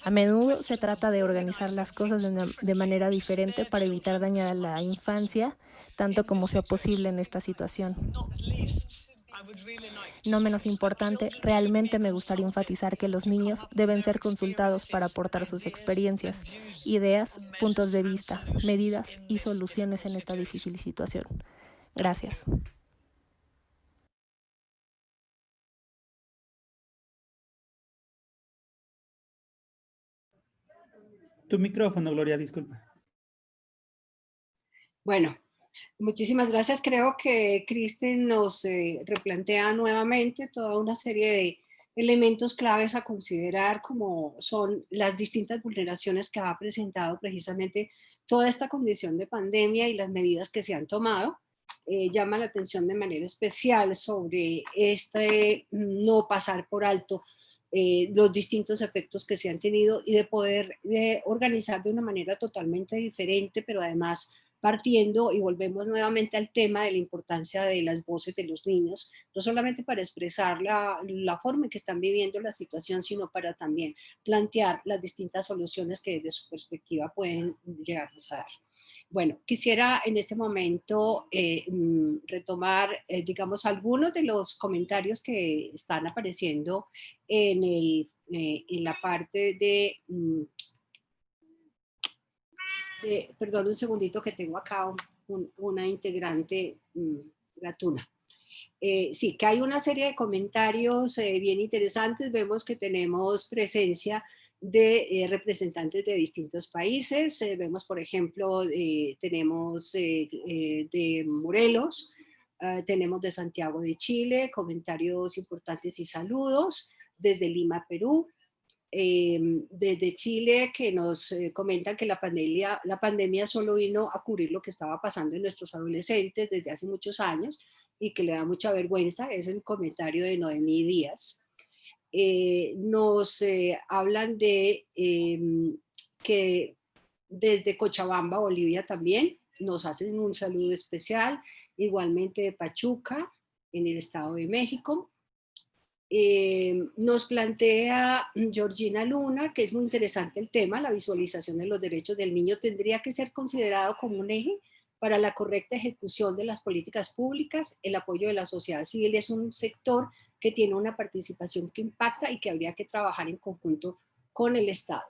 A menudo se trata de organizar las cosas de manera diferente para evitar dañar a la infancia, tanto como sea posible en esta situación. No menos importante, realmente me gustaría enfatizar que los niños deben ser consultados para aportar sus experiencias, ideas, puntos de vista, medidas y soluciones en esta difícil situación. Gracias. Tu micrófono, Gloria, disculpa. Bueno, muchísimas gracias. Creo que Kristen nos replantea nuevamente toda una serie de elementos claves a considerar, como son las distintas vulneraciones que ha presentado precisamente toda esta condición de pandemia y las medidas que se han tomado. Llama la atención de manera especial sobre este no pasar por alto los distintos efectos que se han tenido y de poder organizar de una manera totalmente diferente, pero además partiendo, y volvemos nuevamente al tema de la importancia de las voces de los niños, no solamente para expresar la forma en que están viviendo la situación, sino para también plantear las distintas soluciones que desde su perspectiva pueden llegarnos a dar. Bueno, quisiera en este momento retomar, digamos, algunos de los comentarios que están apareciendo en la parte de perdón un segundito que tengo acá una integrante gatuna. Sí, que hay una serie de comentarios bien interesantes. Vemos que tenemos presencia de representantes de distintos países. Vemos, por ejemplo, tenemos de Morelos, tenemos de Santiago de Chile, comentarios importantes y saludos. Desde Lima, Perú. Desde Chile, que nos comentan que la pandemia solo vino a cubrir lo que estaba pasando en nuestros adolescentes desde hace muchos años y que le da mucha vergüenza. Es el comentario de Noemí Díaz. Nos hablan de que desde Cochabamba, Bolivia también, nos hacen un saludo especial, igualmente de Pachuca, en el Estado de México. Nos plantea Georgina Luna, que es muy interesante el tema, la visualización de los derechos del niño tendría que ser considerado como un eje para la correcta ejecución de las políticas públicas. El apoyo de la sociedad civil es un sector que tiene una participación que impacta y que habría que trabajar en conjunto con el Estado.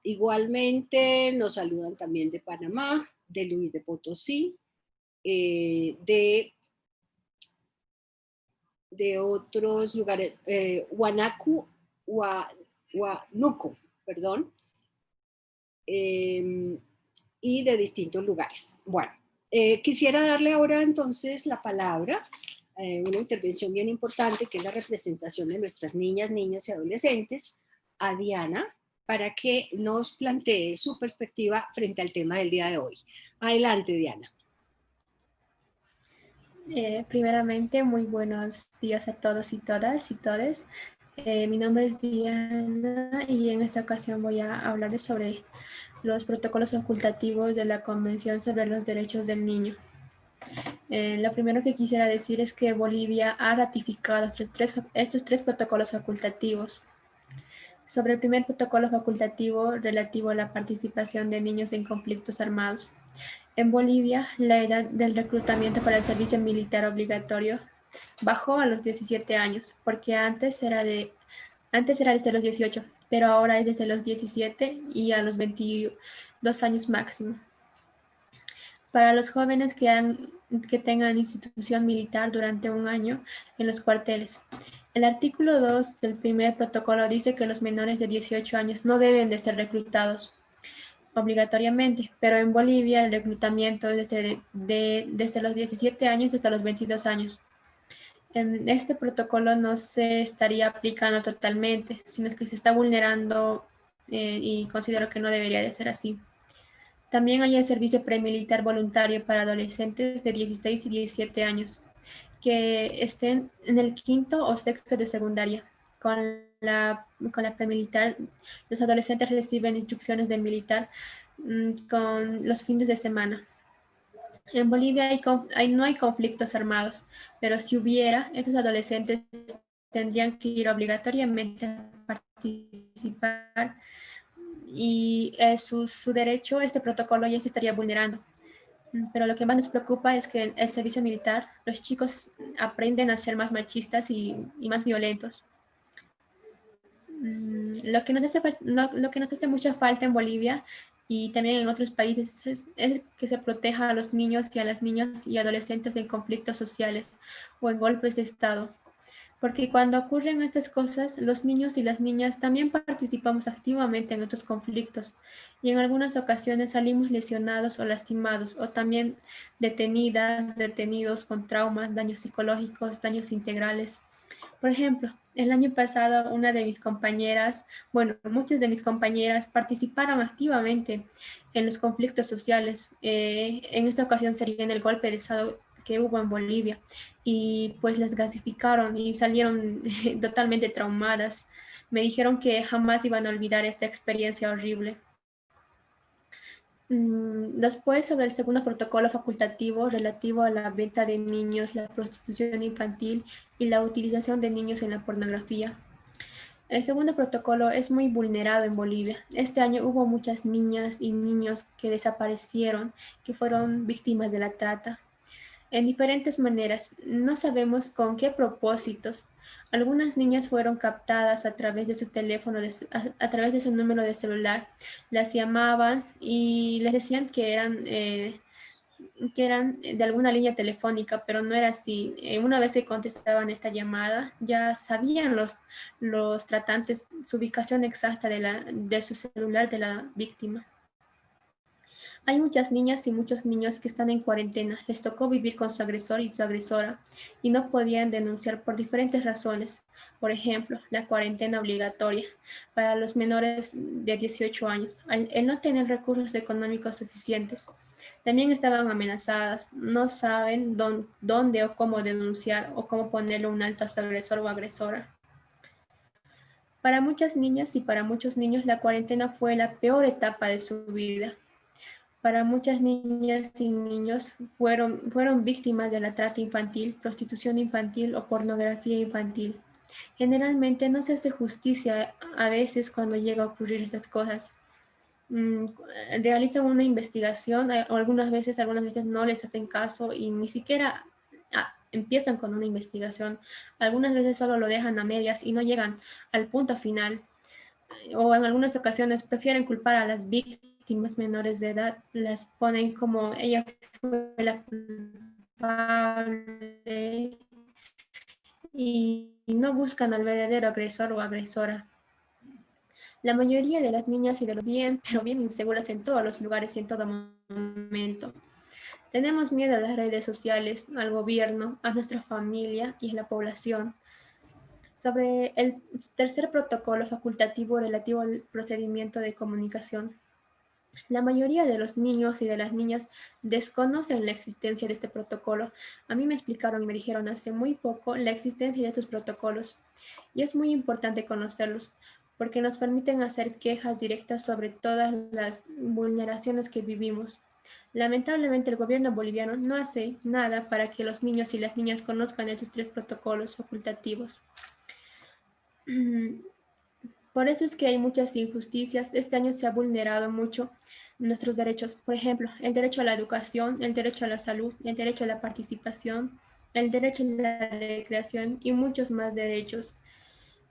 Igualmente nos saludan también de Panamá, de Luis de Potosí, de otros lugares, Huánuco, perdón, y de distintos lugares. Bueno, quisiera darle ahora entonces la palabra, una intervención bien importante, que es la representación de nuestras niñas, niños y adolescentes, a Diana, para que nos plantee su perspectiva frente al tema del día de hoy. Adelante, Diana. Primeramente, muy buenos días a todos y todas y todes. Mi nombre es Diana y en esta ocasión voy a hablarles sobre los protocolos facultativos de la Convención sobre los Derechos del Niño. Lo primero que quisiera decir es que Bolivia ha ratificado estos tres protocolos facultativos. Sobre el primer protocolo facultativo relativo a la participación de niños en conflictos armados. En Bolivia, la edad del reclutamiento para el servicio militar obligatorio bajó a los 17 años, porque antes era desde los 18, pero ahora es desde los 17 y a los 22 años máximo. Para los jóvenes que tengan institución militar durante un año en los cuarteles. El artículo 2 del primer protocolo dice que los menores de 18 años no deben de ser reclutados obligatoriamente, pero en Bolivia el reclutamiento es desde los 17 años hasta los 22 años. Este protocolo no se estaría aplicando totalmente, sino que se está vulnerando y considero que no debería de ser así. También hay el servicio premilitar voluntario para adolescentes de 16 y 17 años que estén en el quinto o sexto de secundaria. Con la premilitar, los adolescentes reciben instrucciones de militar con los fines de semana. En Bolivia no hay conflictos armados, pero si hubiera, estos adolescentes tendrían que ir obligatoriamente a participar y su derecho, este protocolo ya se estaría vulnerando. Pero lo que más nos preocupa es que en el servicio militar los chicos aprenden a ser más machistas y más violentos. Lo que nos hace mucha falta en Bolivia y también en otros países es que se proteja a los niños y a las niñas y adolescentes en conflictos sociales o en golpes de Estado. Porque cuando ocurren estas cosas, los niños y las niñas también participamos activamente en estos conflictos y en algunas ocasiones salimos lesionados o lastimados o también detenidos con traumas, daños psicológicos, daños integrales. Por ejemplo, el año pasado muchas de mis compañeras participaron activamente en los conflictos sociales. En esta ocasión sería en el golpe de Estado que hubo en Bolivia y pues las gasificaron y salieron totalmente traumadas. Me dijeron que jamás iban a olvidar esta experiencia horrible. Después, sobre el segundo protocolo facultativo relativo a la venta de niños, la prostitución infantil y la utilización de niños en la pornografía. El segundo protocolo es muy vulnerado en Bolivia. Este año hubo muchas niñas y niños que desaparecieron, que fueron víctimas de la trata. En diferentes maneras, no sabemos con qué propósitos. Algunas niñas fueron captadas a través de su teléfono, a través de su número de celular. Las llamaban y les decían que eran de alguna línea telefónica, pero no era así. Una vez que contestaban esta llamada, ya sabían los tratantes su ubicación exacta de su celular de la víctima. Hay muchas niñas y muchos niños que están en cuarentena. Les tocó vivir con su agresor y su agresora y no podían denunciar por diferentes razones. Por ejemplo, la cuarentena obligatoria para los menores de 18 años, el no tener recursos económicos suficientes. También estaban amenazadas, no saben dónde o cómo denunciar o cómo ponerle un alto a su agresor o agresora. Para muchas niñas y para muchos niños, la cuarentena fue la peor etapa de su vida. Para muchas niñas y niños fueron víctimas de la trata infantil, prostitución infantil o pornografía infantil. Generalmente no se hace justicia a veces cuando llega a ocurrir estas cosas. Realizan una investigación, o algunas veces no les hacen caso y ni siquiera empiezan con una investigación. Algunas veces solo lo dejan a medias y no llegan al punto final. O en algunas ocasiones prefieren culpar a las víctimas menores de edad, las ponen como ella fue la culpable y no buscan al verdadero agresor o agresora. La mayoría de las niñas y de los pero bien inseguras en todos los lugares y en todo momento. Tenemos miedo a las redes sociales, al gobierno, a nuestra familia y a la población. Sobre el tercer protocolo facultativo relativo al procedimiento de comunicación. La mayoría de los niños y de las niñas desconocen la existencia de este protocolo. A mí me explicaron y me dijeron hace muy poco la existencia de estos protocolos. Y es muy importante conocerlos, porque nos permiten hacer quejas directas sobre todas las vulneraciones que vivimos. Lamentablemente el gobierno boliviano no hace nada para que los niños y las niñas conozcan estos tres protocolos facultativos. Por eso es que hay muchas injusticias. Este año se ha vulnerado mucho nuestros derechos. Por ejemplo, el derecho a la educación, el derecho a la salud, el derecho a la participación, el derecho a la recreación y muchos más derechos.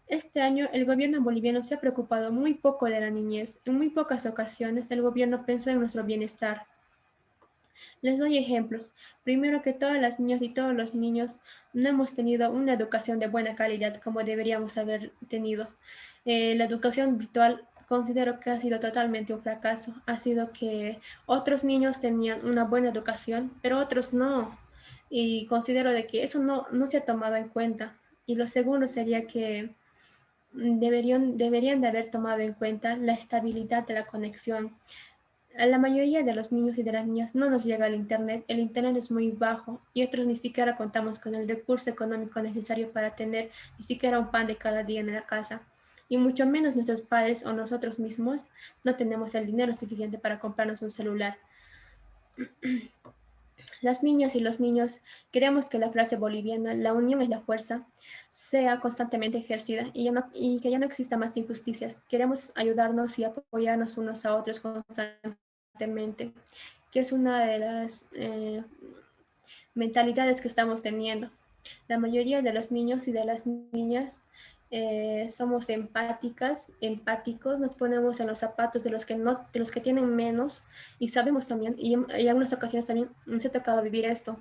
Este año el gobierno boliviano se ha preocupado muy poco de la niñez. En muy pocas ocasiones el gobierno pensó en nuestro bienestar. Les doy ejemplos. Primero, que todas las niñas y todos los niños no hemos tenido una educación de buena calidad como deberíamos haber tenido. La educación virtual considero que ha sido totalmente un fracaso. Ha sido que otros niños tenían una buena educación, pero otros no. Y considero de que eso no se ha tomado en cuenta. Y lo segundo sería que deberían de haber tomado en cuenta la estabilidad de la conexión. A la mayoría de los niños y de las niñas no nos llega el internet es muy bajo y otros ni siquiera contamos con el recurso económico necesario para tener ni siquiera un pan de cada día en la casa. Y mucho menos nuestros padres o nosotros mismos no tenemos el dinero suficiente para comprarnos un celular. Las niñas y los niños queremos que la frase boliviana, la unión es la fuerza, sea constantemente ejercida y que ya no exista más injusticias. Queremos ayudarnos y apoyarnos unos a otros constantemente, que es una de las mentalidades que estamos teniendo. La mayoría de los niños y de las niñas somos empáticos, nos ponemos en los zapatos de los que tienen menos y sabemos también, y en algunas ocasiones también nos ha tocado vivir esto,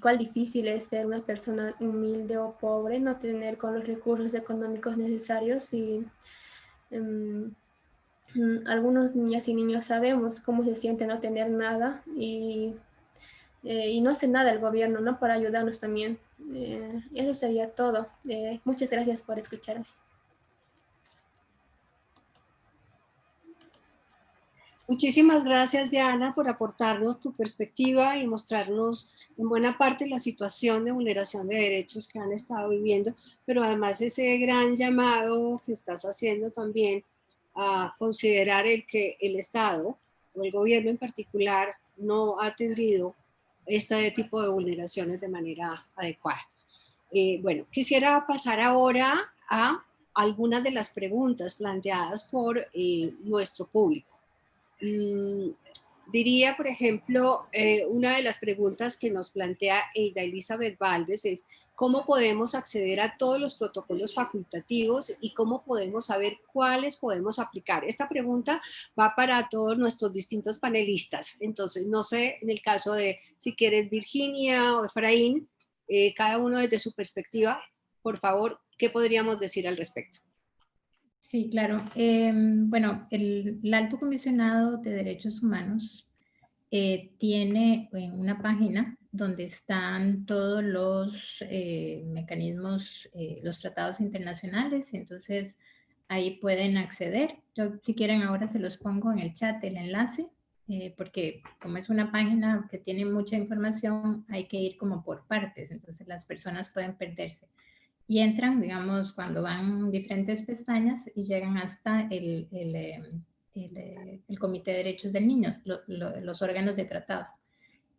cuál difícil es ser una persona humilde o pobre, no tener con los recursos económicos necesarios y algunos niñas y niños sabemos cómo se siente no tener nada y no hace nada el gobierno, ¿no? Para ayudarnos también. Eso sería todo. Muchas gracias por escucharme. Muchísimas gracias, Diana, por aportarnos tu perspectiva y mostrarnos en buena parte la situación de vulneración de derechos que han estado viviendo, pero además ese gran llamado que estás haciendo también a considerar el que el Estado o el gobierno en particular no ha atendido este tipo de vulneraciones de manera adecuada. Bueno, quisiera pasar ahora a algunas de las preguntas planteadas por nuestro público. Diría, por ejemplo, una de las preguntas que nos plantea Eida Elizabeth Valdés es ¿cómo podemos acceder a todos los protocolos facultativos y cómo podemos saber cuáles podemos aplicar? Esta pregunta va para todos nuestros distintos panelistas. Entonces, no sé, en el caso de si quieres Virginia o Efraín, cada uno desde su perspectiva, por favor, ¿qué podríamos decir al respecto? Sí, claro. Bueno, el Alto Comisionado de Derechos Humanos tiene una página donde están todos los mecanismos, los tratados internacionales, entonces ahí pueden acceder. Yo, si quieren, ahora se los pongo en el chat, el enlace, porque como es una página que tiene mucha información, hay que ir como por partes, entonces las personas pueden perderse. Y entran, digamos, cuando van diferentes pestañas y llegan hasta el Comité de Derechos del Niño, los órganos de tratado.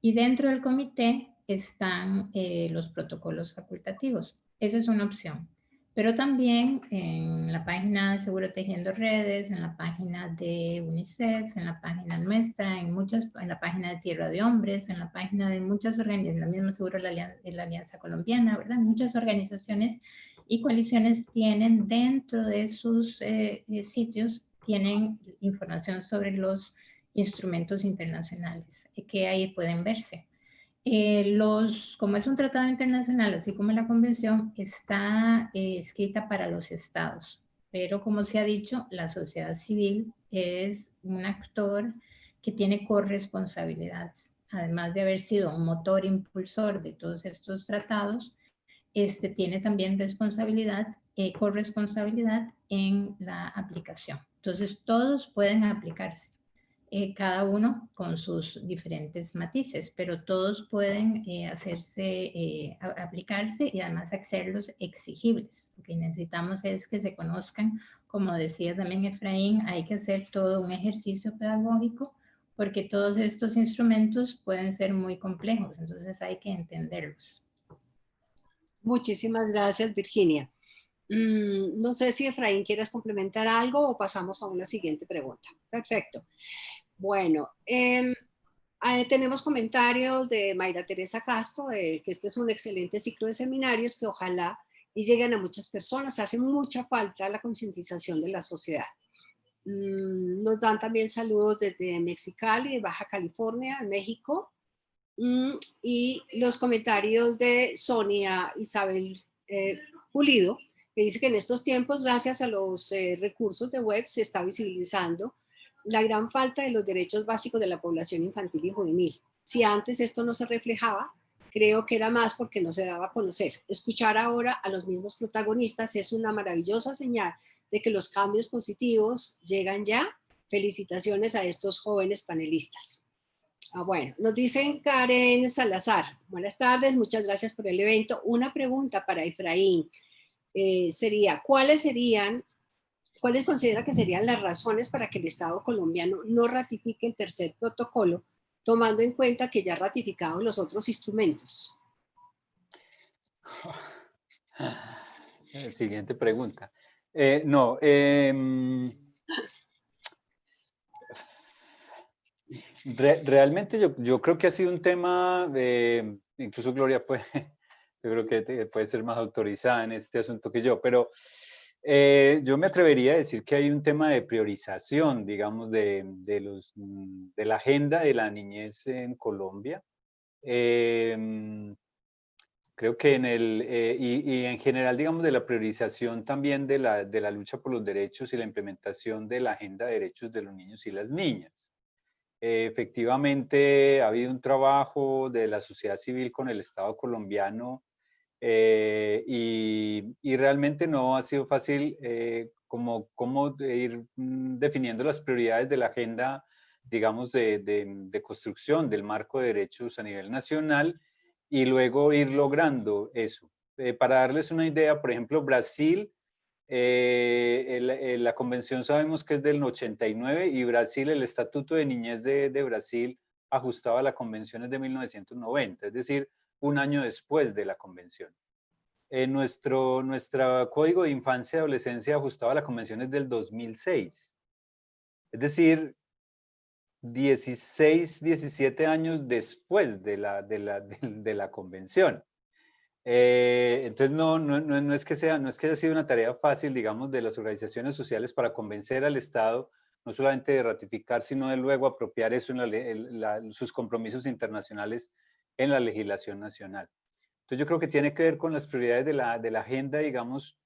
Y dentro del comité están los protocolos facultativos. Esa es una opción. Pero también en la página de Seguro Tejiendo Redes, en la página de UNICEF, en la página nuestra, en la página de Tierra de Hombres, en la página de muchas organizaciones, la misma Seguro de la Alianza Colombiana, ¿verdad? Muchas organizaciones y coaliciones tienen dentro de sus sitios, tienen información sobre los instrumentos internacionales que ahí pueden verse. Como es un tratado internacional, así como la convención, está escrita para los estados. pero como se ha dicho, la sociedad civil es un actor que tiene corresponsabilidades. Además de haber sido un motor impulsor de todos estos tratados, tiene también responsabilidad, corresponsabilidad en la aplicación. Entonces, todos pueden aplicarse, cada uno con sus diferentes matices, pero todos pueden aplicarse y además hacerlos exigibles. Lo que necesitamos es que se conozcan, como decía también Efraín, hay que hacer todo un ejercicio pedagógico porque todos estos instrumentos pueden ser muy complejos, entonces hay que entenderlos. Muchísimas gracias, Virginia. No sé si Efraín quieres complementar algo o pasamos a una siguiente pregunta. Perfecto. Bueno, tenemos comentarios de Mayra Teresa Castro, que este es un excelente ciclo de seminarios que ojalá y lleguen a muchas personas. Hace mucha falta la concientización de la sociedad. Nos dan también saludos desde Mexicali, de Baja California, México. Y los comentarios de Sonia Isabel Pulido, que dice que en estos tiempos, gracias a los recursos de web, se está visibilizando la gran falta de los derechos básicos de la población infantil y juvenil. Si antes esto no se reflejaba, creo que era más porque no se daba a conocer. Escuchar ahora a los mismos protagonistas es una maravillosa señal de que los cambios positivos llegan ya. Felicitaciones a estos jóvenes panelistas. Bueno, nos dicen Karen Salazar. Buenas tardes, muchas gracias por el evento. Una pregunta para Efraín sería, ¿cuáles considera que serían las razones para que el Estado colombiano no ratifique el tercer protocolo, tomando en cuenta que ya ha ratificado los otros instrumentos? Siguiente pregunta. Realmente yo creo que ha sido un tema, incluso Gloria yo creo que puede ser más autorizada en este asunto que yo, pero yo me atrevería a decir que hay un tema de priorización, digamos, de la agenda de la niñez en Colombia. Creo que y en general, digamos, de la priorización también de la lucha por los derechos y la implementación de la agenda de derechos de los niños y las niñas. Efectivamente, ha habido un trabajo de la sociedad civil con el Estado colombiano y realmente no ha sido fácil cómo ir definiendo las prioridades de la agenda, digamos, de construcción del marco de derechos a nivel nacional y luego ir logrando eso. Para darles una idea, por ejemplo, Brasil, la convención sabemos que es del 89 y Brasil, el Estatuto de Niñez de Brasil ajustaba a la convención es de 1990, es decir, un año después de la convención. Nuestro Código de Infancia y Adolescencia ajustaba a la convención es del 2006, es decir, 16, 17 años después de la convención. Entonces no es que haya sido una tarea fácil, digamos, de las organizaciones sociales para convencer al Estado, no solamente de ratificar, sino de luego apropiar eso en sus compromisos internacionales en la legislación nacional. Entonces yo creo que tiene que ver con las prioridades de la agenda, digamos,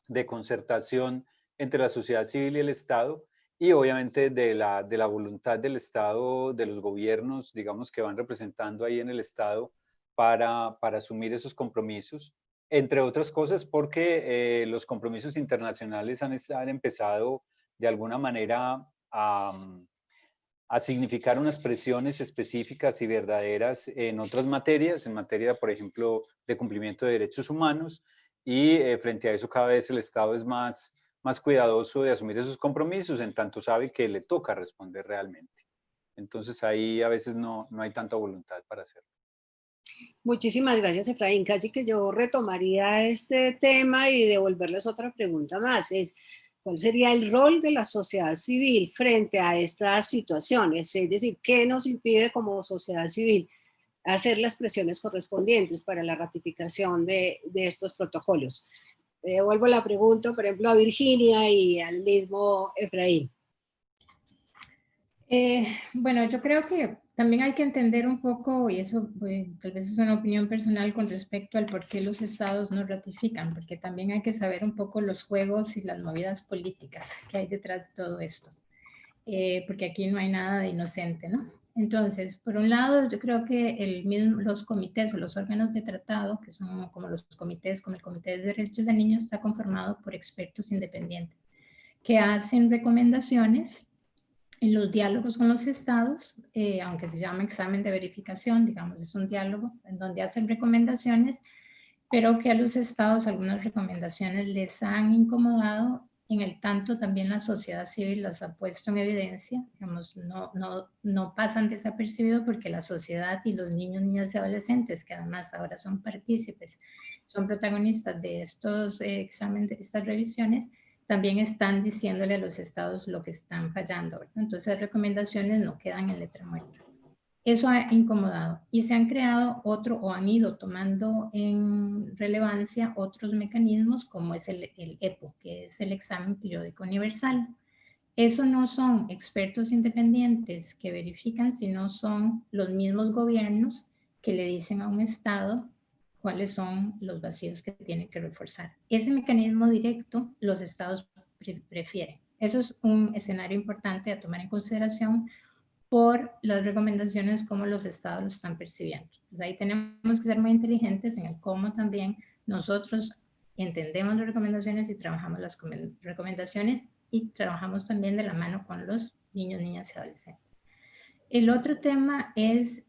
de concertación entre la sociedad civil y el Estado, y obviamente de la voluntad del Estado, de los gobiernos, digamos, que van representando ahí en el Estado para asumir esos compromisos, entre otras cosas porque los compromisos internacionales han empezado de alguna manera a significar unas presiones específicas y verdaderas en otras materias, en materia, por ejemplo, de cumplimiento de derechos humanos, y frente a eso cada vez el Estado es más cuidadoso de asumir esos compromisos, en tanto sabe que le toca responder realmente. Entonces ahí a veces no hay tanta voluntad para hacerlo. Muchísimas gracias, Efraín. Casi que yo retomaría este tema y devolverles otra pregunta más. ¿Cuál sería el rol de la sociedad civil frente a estas situaciones? Es decir, ¿qué nos impide como sociedad civil hacer las presiones correspondientes para la ratificación de estos protocolos? Devuelvo la pregunta, por ejemplo, a Virginia y al mismo Efraín. Bueno, yo creo que También hay que entender un poco, y eso tal vez es una opinión personal con respecto al por qué los estados no ratifican, porque también hay que saber un poco los juegos y las movidas políticas que hay detrás de todo esto, porque aquí no hay nada de inocente, ¿no? Entonces, por un lado, yo creo que los comités o los órganos de tratado, que son como los comités, como el Comité de Derechos de Niños, está conformado por expertos independientes que hacen recomendaciones en los diálogos con los estados, aunque se llama examen de verificación, digamos, es un diálogo en donde hacen recomendaciones, pero que a los estados algunas recomendaciones les han incomodado, en el tanto también la sociedad civil las ha puesto en evidencia, digamos, no pasan desapercibidos porque la sociedad y los niños, niñas y adolescentes, que además ahora son partícipes, son protagonistas de estos exámenes, de estas revisiones, también están diciéndole a los estados lo que están fallando, ¿verdad? Entonces, las recomendaciones no quedan en letra muerta. Eso ha incomodado y se han creado o han ido tomando en relevancia otros mecanismos como es el EPO, que es el examen periódico universal. Eso no son expertos independientes que verifican, sino son los mismos gobiernos que le dicen a un estado cuáles son los vacíos que tienen que reforzar. Ese mecanismo directo los estados prefieren. Eso es un escenario importante a tomar en consideración por las recomendaciones como los estados lo están percibiendo. Pues ahí tenemos que ser muy inteligentes en el cómo también nosotros entendemos las recomendaciones y trabajamos las recomendaciones y trabajamos también de la mano con los niños, niñas y adolescentes. El otro tema es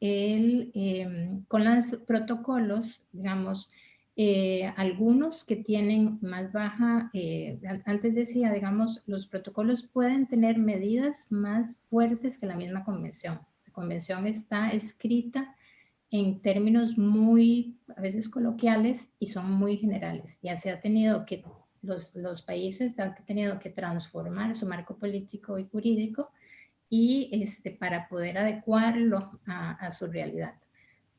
con los protocolos, digamos, algunos que tienen más baja, antes decía, digamos, los protocolos pueden tener medidas más fuertes que la misma convención. La convención está escrita en términos muy, a veces coloquiales y son muy generales. Ya se ha tenido que, los países han tenido que transformar su marco político y jurídico y para poder adecuarlo a su realidad.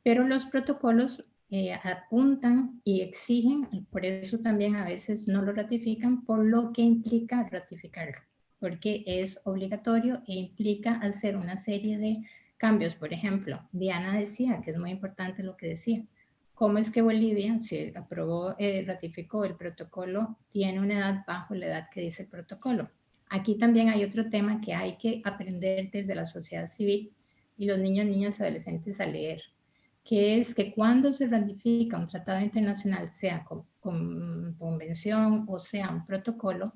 Pero los protocolos apuntan y exigen, por eso también a veces no lo ratifican, por lo que implica ratificarlo, porque es obligatorio e implica hacer una serie de cambios. Por ejemplo, Diana decía, que es muy importante lo que decía, cómo es que Bolivia, si aprobó, ratificó el protocolo, tiene una edad bajo la edad que dice el protocolo. Aquí también hay otro tema que hay que aprender desde la sociedad civil y los niños, niñas y adolescentes a leer, que es que cuando se ratifica un tratado internacional, sea con convención o sea un protocolo,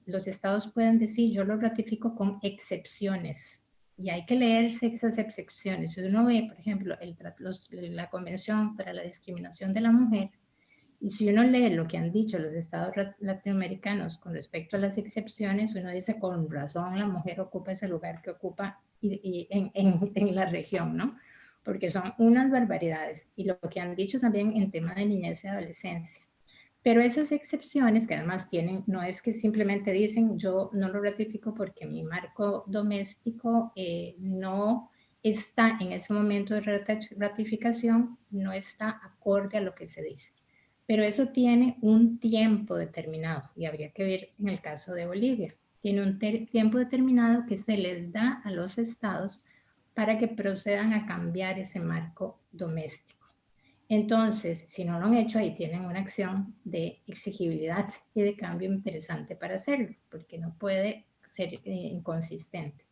los estados pueden decir, yo lo ratifico con excepciones, y hay que leerse esas excepciones. Si uno ve, por ejemplo, la Convención para la Discriminación de la Mujer, y si uno lee lo que han dicho los estados latinoamericanos con respecto a las excepciones, uno dice, con razón la mujer ocupa ese lugar que ocupa en la región, ¿no? Porque son unas barbaridades. Y lo que han dicho también en tema de niñez y adolescencia. Pero esas excepciones que además tienen, no es que simplemente dicen, yo no lo ratifico porque mi marco doméstico no está en ese momento de ratificación, no está acorde a lo que se dice. Pero eso tiene un tiempo determinado y habría que ver en el caso de Bolivia. Tiene un tiempo determinado que se les da a los estados para que procedan a cambiar ese marco doméstico. Entonces, si no lo han hecho, ahí tienen una acción de exigibilidad y de cambio interesante para hacerlo, porque no puede ser inconsistente.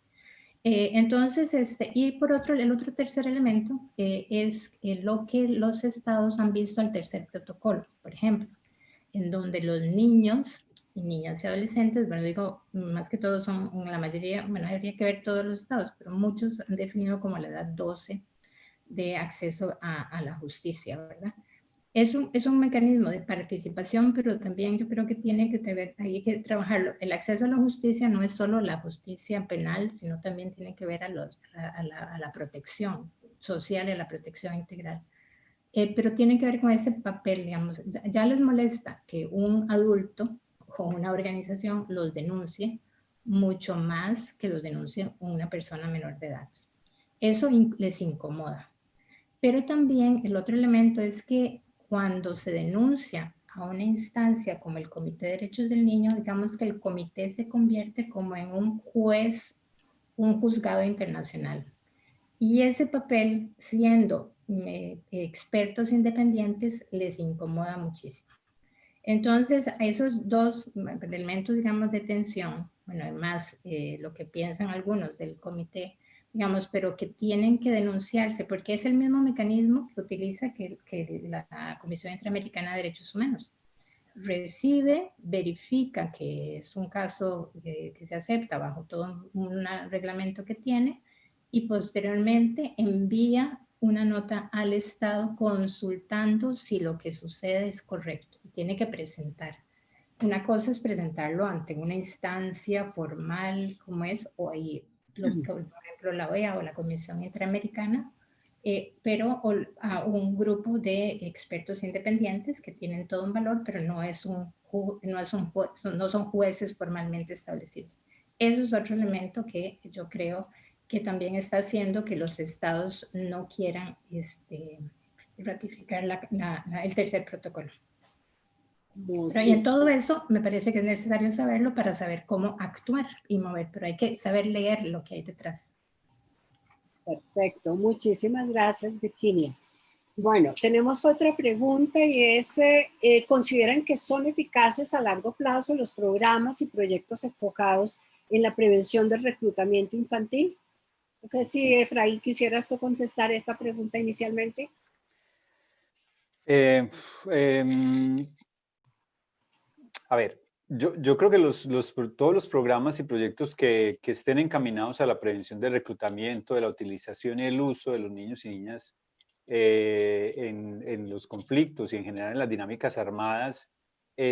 Entonces, y por el otro tercer elemento es lo que los estados han visto al tercer protocolo, por ejemplo, en donde los niños y niñas y adolescentes, bueno, digo, más que todo son la mayoría, bueno, habría que ver todos los estados, pero muchos han definido como la edad 12 de acceso a la justicia, ¿verdad? Es un mecanismo de participación, pero también yo creo que tiene que tener, hay que trabajarlo. El acceso a la justicia no es solo la justicia penal, sino también tiene que ver a la protección social y a la protección integral. Pero tiene que ver con ese papel, digamos, ya les molesta que un adulto o una organización los denuncie mucho más que los denuncie una persona menor de edad. Eso les incomoda. Pero también el otro elemento es que cuando se denuncia a una instancia como el Comité de Derechos del Niño, digamos que el comité se convierte como en un juez, un juzgado internacional. Y ese papel, siendo expertos independientes, les incomoda muchísimo. Entonces, a esos dos elementos, digamos, de tensión, bueno, además lo que piensan algunos del comité, digamos, pero que tienen que denunciarse, porque es el mismo mecanismo que utiliza que la Comisión Interamericana de Derechos Humanos. Recibe, verifica que es un caso que se acepta bajo todo un reglamento que tiene, y posteriormente envía una nota al Estado consultando si lo que sucede es correcto, y tiene que presentar. Una cosa es presentarlo ante una instancia formal como es, o ahí, por ejemplo, la OEA o la Comisión Interamericana, pero a un grupo de expertos independientes que tienen todo un valor, pero no son jueces formalmente establecidos. Eso es otro elemento que yo creo que también está haciendo que los estados no quieran ratificar el tercer protocolo. Pero y en todo eso me parece que es necesario saberlo para saber cómo actuar y mover, pero hay que saber leer lo que hay detrás. Perfecto, muchísimas gracias, Virginia. Bueno, tenemos otra pregunta y es, ¿consideran que son eficaces a largo plazo los programas y proyectos enfocados en la prevención del reclutamiento infantil? No sé si, Efraín, quisieras tú contestar esta pregunta inicialmente. A ver, yo creo que todos los programas y proyectos que estén encaminados a la prevención del reclutamiento, de la utilización y el uso de los niños y niñas en los conflictos y en general en las dinámicas armadas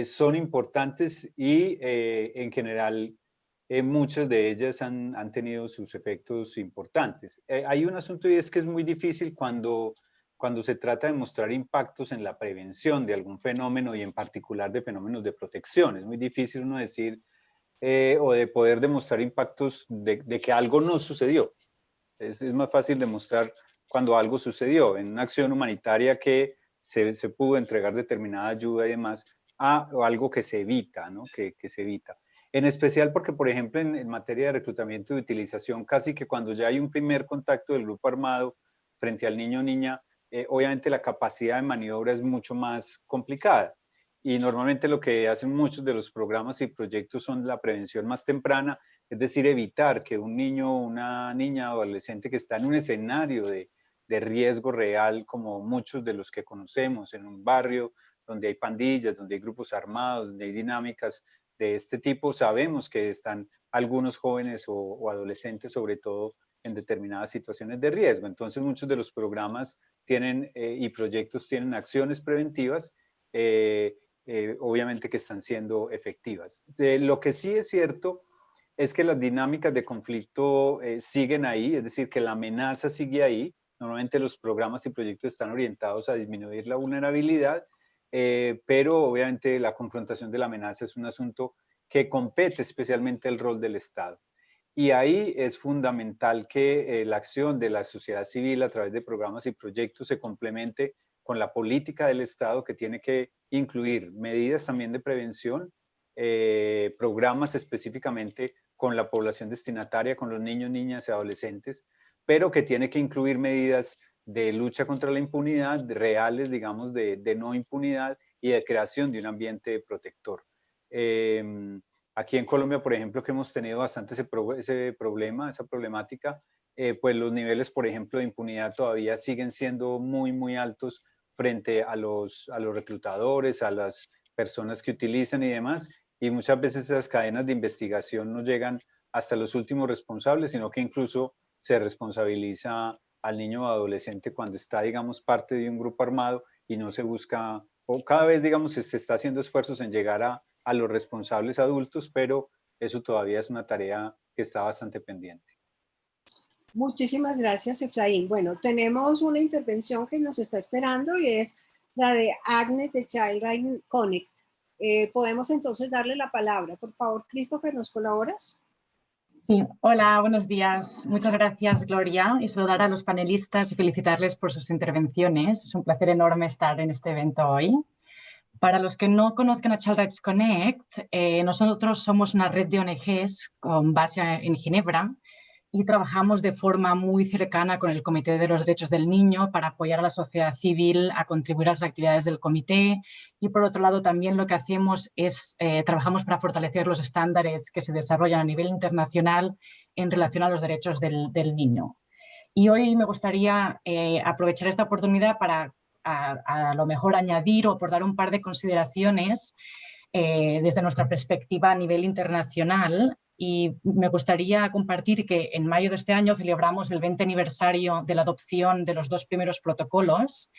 son importantes y en general muchas de ellas han tenido sus efectos importantes. Hay un asunto y es que es muy difícil cuando se trata de mostrar impactos en la prevención de algún fenómeno y en particular de fenómenos de protección. Es muy difícil uno decir o de poder demostrar impactos de que algo no sucedió. Es más fácil demostrar cuando algo sucedió en una acción humanitaria que se pudo entregar determinada ayuda y demás a algo que se evita, ¿no? Que se evita. En especial porque, por ejemplo, en materia de reclutamiento y utilización, casi que cuando ya hay un primer contacto del grupo armado frente al niño o niña, obviamente la capacidad de maniobra es mucho más complicada. Y normalmente lo que hacen muchos de los programas y proyectos son la prevención más temprana, es decir, evitar que un niño o una niña o adolescente que está en un escenario de riesgo real, como muchos de los que conocemos, en un barrio donde hay pandillas, donde hay grupos armados, donde hay dinámicas de este tipo, sabemos que están algunos jóvenes o adolescentes, sobre todo, en determinadas situaciones de riesgo. Entonces, muchos de los programas tienen y proyectos tienen acciones preventivas, obviamente que están siendo efectivas. Lo que sí es cierto es que las dinámicas de conflicto siguen ahí, es decir, que la amenaza sigue ahí. Normalmente los programas y proyectos están orientados a disminuir la vulnerabilidad, pero obviamente la confrontación de la amenaza es un asunto que compete especialmente el rol del Estado. Y ahí es fundamental que la acción de la sociedad civil a través de programas y proyectos se complemente con la política del Estado, que tiene que incluir medidas también de prevención, programas específicamente con la población destinataria, con los niños, niñas y adolescentes, pero que tiene que incluir medidas de lucha contra la impunidad, reales, digamos, de no impunidad y de creación de un ambiente protector. Aquí en Colombia, por ejemplo, que hemos tenido bastante esa problemática, pues los niveles, por ejemplo, de impunidad todavía siguen siendo muy, muy altos frente a los reclutadores, a las personas que utilizan y demás, y muchas veces esas cadenas de investigación no llegan hasta los últimos responsables, sino que incluso se responsabiliza al niño o adolescente cuando está, digamos, parte de un grupo armado y no se busca, o cada vez, digamos, se está haciendo esfuerzos en llegar a los responsables adultos, pero eso todavía es una tarea que está bastante pendiente. Muchísimas gracias, Efraín. Bueno, tenemos una intervención que nos está esperando y es la de Agnes de Childline Connect. Podemos entonces darle la palabra. Por favor, Christopher, ¿nos colaboras? Sí, hola, buenos días. Muchas gracias, Gloria, y saludar a los panelistas y felicitarles por sus intervenciones. Es un placer enorme estar en este evento hoy. Para los que no conozcan a Child Rights Connect, nosotros somos una red de ONGs con base en Ginebra y trabajamos de forma muy cercana con el Comité de los Derechos del Niño para apoyar a la sociedad civil a contribuir a las actividades del comité. Y por otro lado también lo que hacemos es, trabajamos para fortalecer los estándares que se desarrollan a nivel internacional en relación a los derechos del niño. Y hoy me gustaría aprovechar esta oportunidad para a lo mejor añadir o aportar un par de consideraciones desde nuestra perspectiva a nivel internacional. Y me gustaría compartir que en mayo de este año celebramos el 20 aniversario de la adopción de los 2 primeros protocolos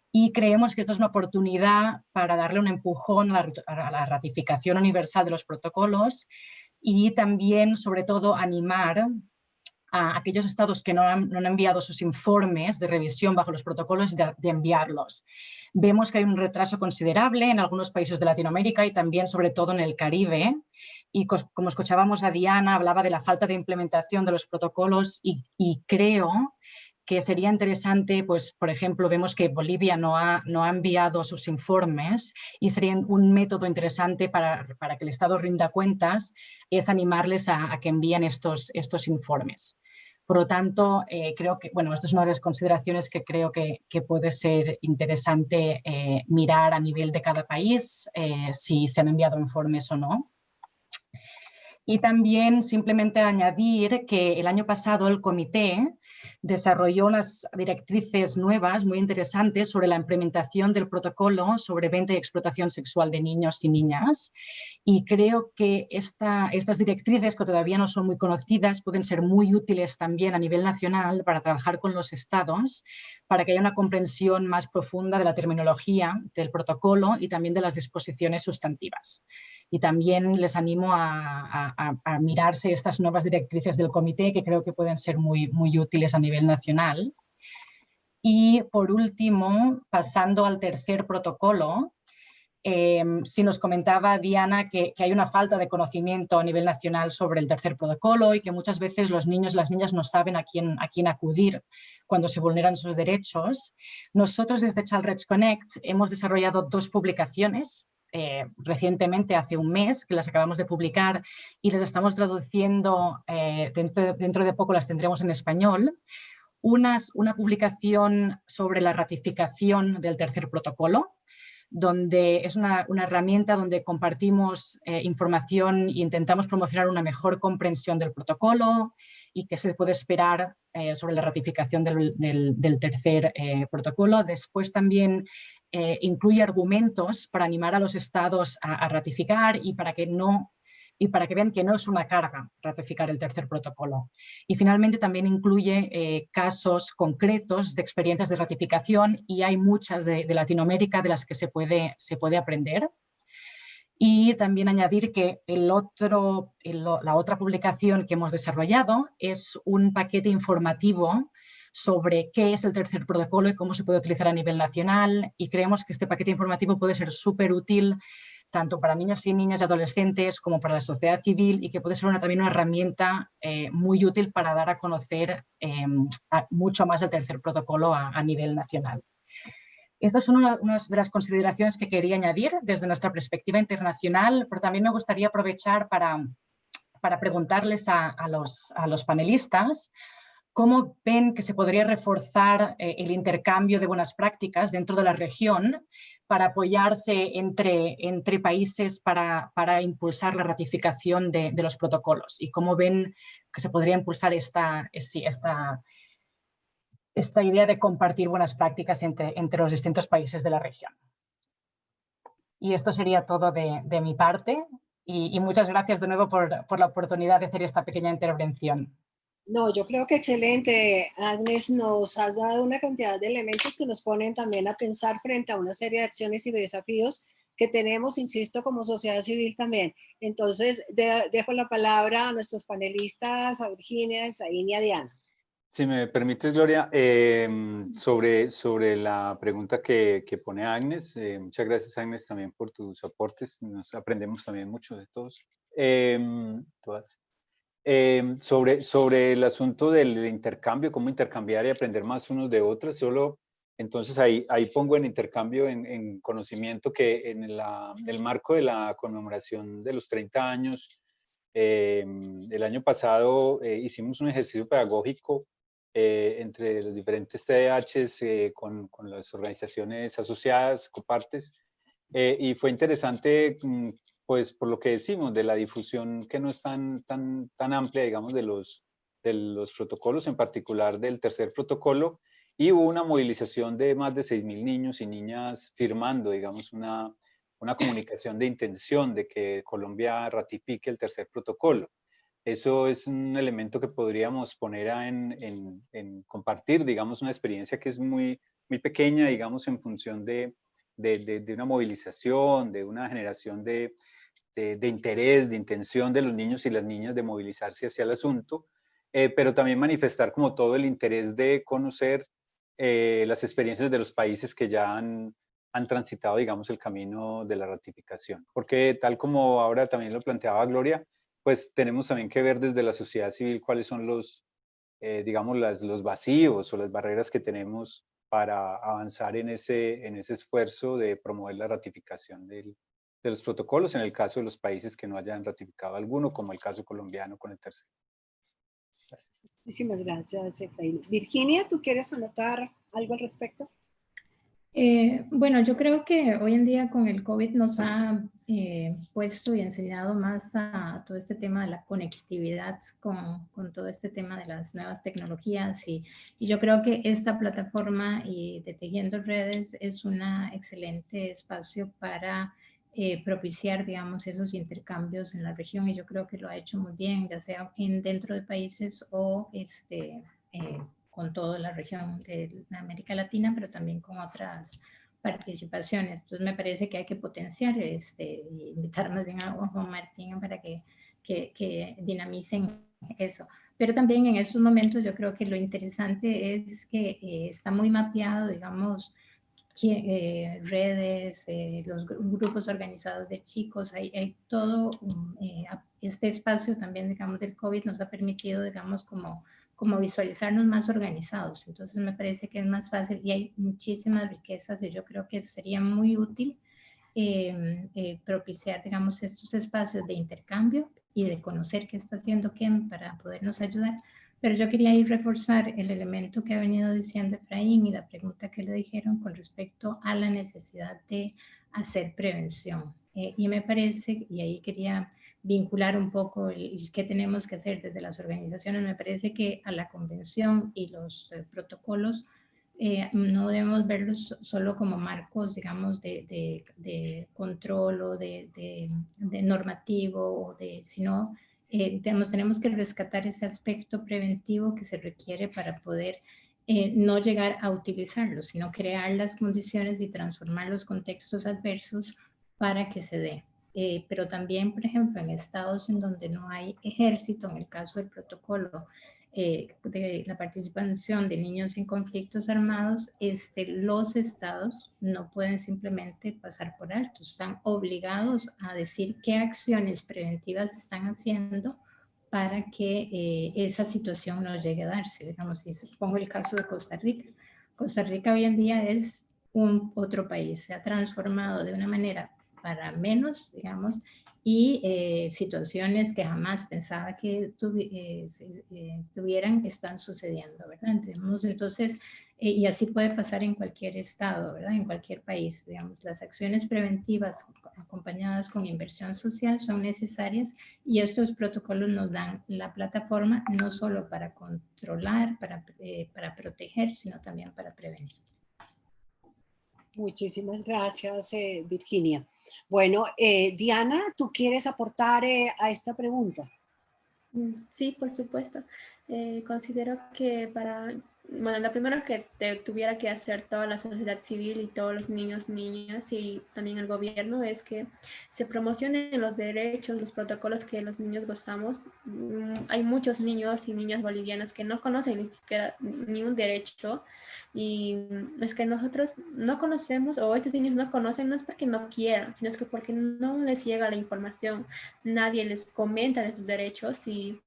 y creemos que esta es una oportunidad para darle un empujón a la ratificación universal de los protocolos y también, sobre todo, animar a aquellos estados que no han enviado sus informes de revisión bajo los protocolos de enviarlos. Vemos que hay un retraso considerable en algunos países de Latinoamérica y también, sobre todo, en el Caribe. Y como escuchábamos a Diana, hablaba de la falta de implementación de los protocolos y creo que sería interesante, pues, por ejemplo, vemos que Bolivia no ha enviado sus informes y sería un método interesante para que el Estado rinda cuentas, es animarles a que envíen estos informes. Por lo tanto, creo que, bueno, esta es una de las consideraciones que creo que puede ser interesante mirar a nivel de cada país, si se han enviado informes o no. Y también simplemente añadir que el año pasado el comité desarrolló unas directrices nuevas muy interesantes sobre la implementación del protocolo sobre venta y explotación sexual de niños y niñas. Y creo que estas directrices, que todavía no son muy conocidas, pueden ser muy útiles también a nivel nacional para trabajar con los estados, para que haya una comprensión más profunda de la terminología del protocolo y también de las disposiciones sustantivas. Y también les animo a mirarse estas nuevas directrices del comité, que creo que pueden ser muy útiles a nivel nacional. Y por último, pasando al tercer protocolo, si nos comentaba Diana que hay una falta de conocimiento a nivel nacional sobre el tercer protocolo y que muchas veces los niños y las niñas no saben a quién acudir cuando se vulneran sus derechos. Nosotros desde Child Rights Connect hemos desarrollado 2 publicaciones recientemente, hace un mes, que las acabamos de publicar y las estamos traduciendo, dentro de poco las tendremos en español. Una publicación sobre la ratificación del tercer protocolo, donde es una herramienta donde compartimos información e intentamos promocionar una mejor comprensión del protocolo y qué se puede esperar sobre la ratificación del tercer protocolo. Después también incluye argumentos para animar a los estados a ratificar y para que vean que no es una carga ratificar el tercer protocolo. Y finalmente también incluye casos concretos de experiencias de ratificación y hay muchas de Latinoamérica de las que se puede aprender. Y también añadir que la otra publicación que hemos desarrollado es un paquete informativo sobre qué es el tercer protocolo y cómo se puede utilizar a nivel nacional, y creemos que este paquete informativo puede ser súper útil tanto para niños y niñas y adolescentes como para la sociedad civil y que puede ser también una herramienta muy útil para dar a conocer mucho más el tercer protocolo a nivel nacional. Estas son unas de las consideraciones que quería añadir desde nuestra perspectiva internacional, pero también me gustaría aprovechar para preguntarles a los panelistas cómo ven que se podría reforzar el intercambio de buenas prácticas dentro de la región para apoyarse entre países para impulsar la ratificación de los protocolos, y cómo ven que se podría impulsar esta idea de compartir buenas prácticas entre los distintos países de la región. Y esto sería todo de mi parte y muchas gracias de nuevo por la oportunidad de hacer esta pequeña intervención. No, yo creo que excelente, Agnes. Nos has dado una cantidad de elementos que nos ponen también a pensar frente a una serie de acciones y de desafíos que tenemos, insisto, como sociedad civil también. Entonces, dejo la palabra a nuestros panelistas, a Virginia, a Efraín y a Diana. Si me permites, Gloria, sobre la pregunta que pone Agnes, muchas gracias, Agnes, también por tus aportes. Nos aprendemos también mucho de todos. Todas. Sobre el asunto del intercambio, cómo intercambiar y aprender más unos de otros, solo Entonces ahí pongo en intercambio, en conocimiento, que en el marco de la conmemoración de los 30 años, el año pasado hicimos un ejercicio pedagógico entre los diferentes TDAHs con las organizaciones asociadas, copartes, y fue interesante, pues por lo que decimos, de la difusión que no es tan amplia, digamos, de los protocolos, en particular del tercer protocolo, y hubo una movilización de más de 6.000 niños y niñas firmando, digamos, una comunicación de intención de que Colombia ratifique el tercer protocolo. Eso es un elemento que podríamos poner en compartir, digamos, una experiencia que es muy pequeña, digamos, en función de una movilización, de una generación de interés, de intención de los niños y las niñas de movilizarse hacia el asunto, pero también manifestar como todo el interés de conocer las experiencias de los países que ya han transitado, digamos, el camino de la ratificación. Porque tal como ahora también lo planteaba Gloria, pues tenemos también que ver desde la sociedad civil cuáles son los, digamos, los vacíos o las barreras que tenemos para avanzar en ese esfuerzo de promover la ratificación de los protocolos en el caso de los países que no hayan ratificado alguno, como el caso colombiano con el tercero. Gracias. Muchísimas gracias, Efraín. Virginia, ¿tú quieres anotar algo al respecto? Bueno, yo creo que hoy en día con el COVID nos ha puesto y enseñado más a todo este tema de la conectividad con todo este tema de las nuevas tecnologías y yo creo que esta plataforma y de Tejiendo Redes es un excelente espacio para propiciar, digamos, esos intercambios en la región y yo creo que lo ha hecho muy bien, ya sea dentro de países o con toda la región de América Latina, pero también con otras participaciones. Entonces me parece que hay que potenciar, invitar más bien a Juan Martín para que dinamicen eso. Pero también en estos momentos yo creo que lo interesante es que está muy mapeado, digamos, redes, los grupos organizados de chicos, hay todo este espacio también, digamos, del COVID nos ha permitido, digamos, como visualizarnos más organizados. Entonces me parece que es más fácil y hay muchísimas riquezas y yo creo que sería muy útil propiciar, digamos, estos espacios de intercambio y de conocer qué está haciendo quién para podernos ayudar. Pero yo quería ir reforzar el elemento que ha venido diciendo Efraín y la pregunta que le dijeron con respecto a la necesidad de hacer prevención. Y me parece, y ahí quería vincular un poco el qué tenemos que hacer desde las organizaciones, me parece que a la convención y los protocolos no debemos verlos solo como marcos, digamos, de control o de normativo, sino tenemos que rescatar ese aspecto preventivo que se requiere para poder no llegar a utilizarlo, sino crear las condiciones y transformar los contextos adversos para que se dé. Pero también, por ejemplo, en estados en donde no hay ejército, en el caso del protocolo de la participación de niños en conflictos armados, los estados no pueden simplemente pasar por alto, están obligados a decir qué acciones preventivas están haciendo para que esa situación no llegue a darse. Digamos, si pongo el caso de Costa Rica. Costa Rica hoy en día es otro país, se ha transformado de una manera para menos, digamos, y situaciones que jamás pensaba que tuvieran están sucediendo, ¿verdad? Entonces, y así puede pasar en cualquier estado, ¿verdad? En cualquier país, digamos, las acciones preventivas acompañadas con inversión social son necesarias y estos protocolos nos dan la plataforma no solo para controlar, para proteger, sino también para prevenir. Muchísimas gracias, Virginia. Bueno, Diana, ¿tú quieres aportar a esta pregunta? Sí, por supuesto. Considero que bueno, lo primero que tuviera que hacer toda la sociedad civil y todos los niños, niñas y también el gobierno es que se promocionen los derechos, los protocolos que los niños gozamos. Hay muchos niños y niñas bolivianos que no conocen ni siquiera ni un derecho y es que nosotros no conocemos o estos niños no conocen, no es porque no quieran, sino es que porque no les llega la información, nadie les comenta de sus derechos y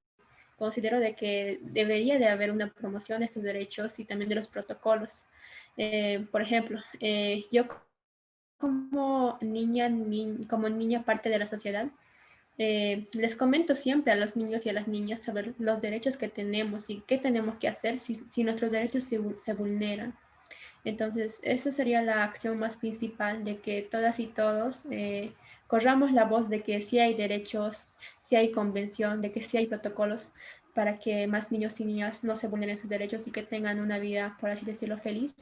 considero de que debería de haber una promoción de estos derechos y también de los protocolos. Por ejemplo, yo como niña parte de la sociedad, les comento siempre a los niños y a las niñas sobre los derechos que tenemos y qué tenemos que hacer si nuestros derechos se vulneran. Entonces, esa sería la acción más principal, de que todas y todos corramos la voz de que sí hay derechos, sí hay convención, de que sí hay protocolos para que más niños y niñas no se vulneren sus derechos y que tengan una vida, por así decirlo, feliz.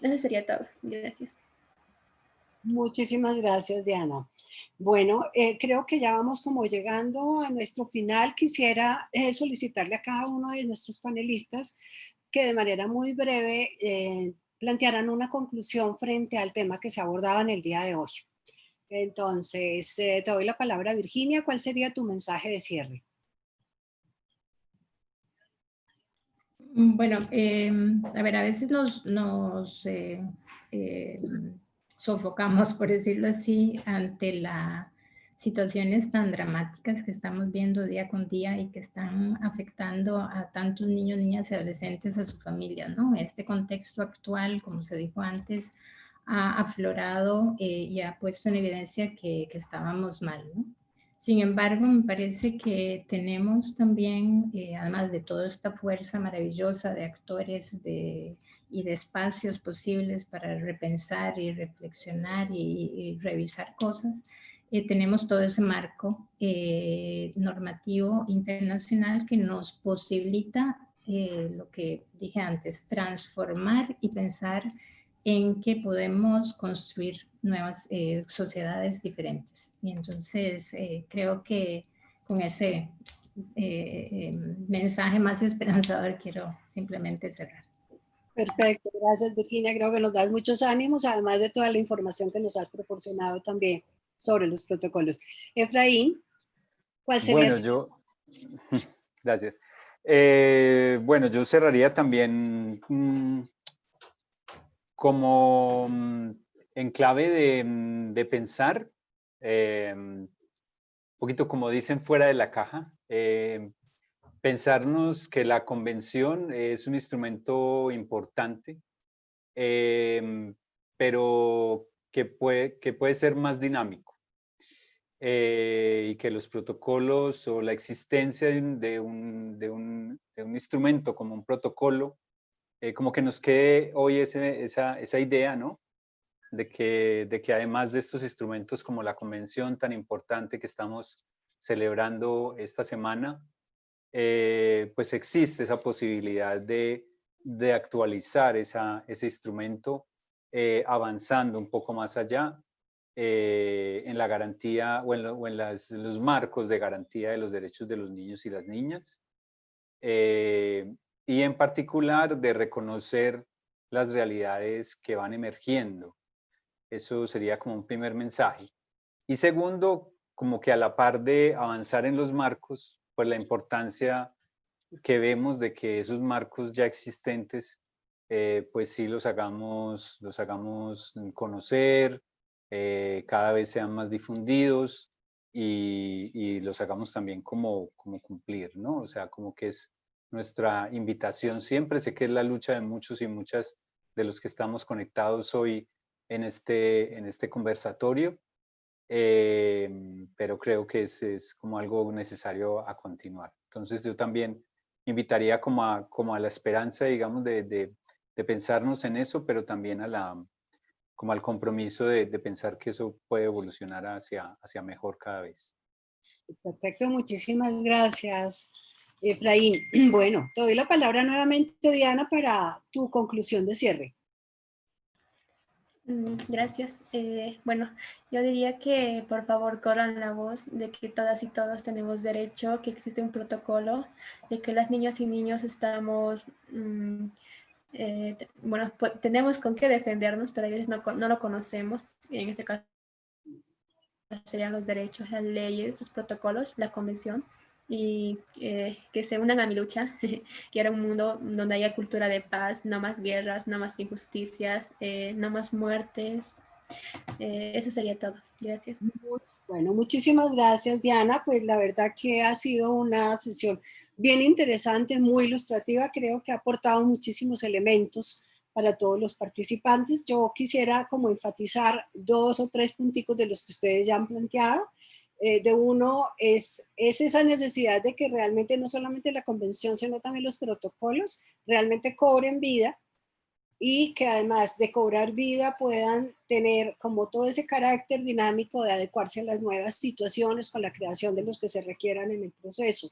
Eso sería todo. Gracias. Muchísimas gracias, Diana. Bueno, creo que ya vamos como llegando a nuestro final. Quisiera solicitarle a cada uno de nuestros panelistas que de manera muy breve plantearan una conclusión frente al tema que se abordaba en el día de hoy. Entonces, te doy la palabra, Virginia. ¿Cuál sería tu mensaje de cierre? Bueno, a ver, a veces nos sofocamos, por decirlo así, ante las situaciones tan dramáticas que estamos viendo día con día y que están afectando a tantos niños, niñas y adolescentes, a sus familias, ¿no? Este contexto actual, como se dijo antes, ha aflorado y ha puesto en evidencia que estábamos mal, ¿no? Sin embargo, me parece que tenemos también, además de toda esta fuerza maravillosa de actores y de espacios posibles para repensar y reflexionar y revisar cosas, tenemos todo ese marco normativo internacional que nos posibilita lo que dije antes, transformar y pensar en que podemos construir nuevas sociedades diferentes. Y entonces creo que con ese mensaje más esperanzador quiero simplemente cerrar. Perfecto, gracias, Virginia. Creo que nos das muchos ánimos, además de toda la información que nos has proporcionado también sobre los protocolos. Efraín, ¿cuál sería? Bueno, gracias. Bueno, yo cerraría también como en clave de pensar, un poquito como dicen, fuera de la caja, pensarnos que la convención es un instrumento importante, pero que puede ser más dinámico. Y que los protocolos o la existencia de un instrumento como un protocolo, como que nos quede hoy esa idea, ¿no? De que además de estos instrumentos como la convención tan importante que estamos celebrando esta semana, pues existe esa posibilidad de actualizar ese instrumento, avanzando un poco más allá en la garantía o en los marcos de garantía de los derechos de los niños y las niñas, y en particular de reconocer las realidades que van emergiendo. Eso sería como un primer mensaje. Y segundo, como que a la par de avanzar en los marcos, pues la importancia que vemos de que esos marcos ya existentes, pues sí los hagamos conocer, cada vez sean más difundidos y los hagamos también como cumplir, ¿no? O sea, como que es nuestra invitación siempre. Sé que es la lucha de muchos y muchas de los que estamos conectados hoy en este conversatorio, pero creo que es como algo necesario a continuar. Entonces yo también invitaría como a la esperanza, digamos, de pensarnos en eso, pero también como al compromiso de pensar que eso puede evolucionar hacia mejor cada vez. Perfecto, muchísimas gracias, Efraín. Bueno, te doy la palabra nuevamente, Diana, para tu conclusión de cierre. Gracias. Bueno, yo diría que por favor corran la voz de que todas y todos tenemos derecho, que existe un protocolo, de que las niñas y niños estamos, bueno, tenemos con qué defendernos, pero a veces no lo conocemos. En este caso serían los derechos, las leyes, los protocolos, la convención, y que se unan a mi lucha. Quiero un mundo donde haya cultura de paz, no más guerras, no más injusticias, no más muertes. Eso sería todo. Gracias. Muy Bueno, muchísimas gracias, Diana. Pues la verdad que ha sido una sesión bien interesante, muy ilustrativa. Creo que ha aportado muchísimos elementos para todos los participantes. Yo quisiera como enfatizar 2 o 3 punticos de los que ustedes ya han planteado. De uno es esa necesidad de que realmente no solamente la convención, sino también los protocolos realmente cobren vida, y que además de cobrar vida puedan tener como todo ese carácter dinámico de adecuarse a las nuevas situaciones con la creación de los que se requieran en el proceso.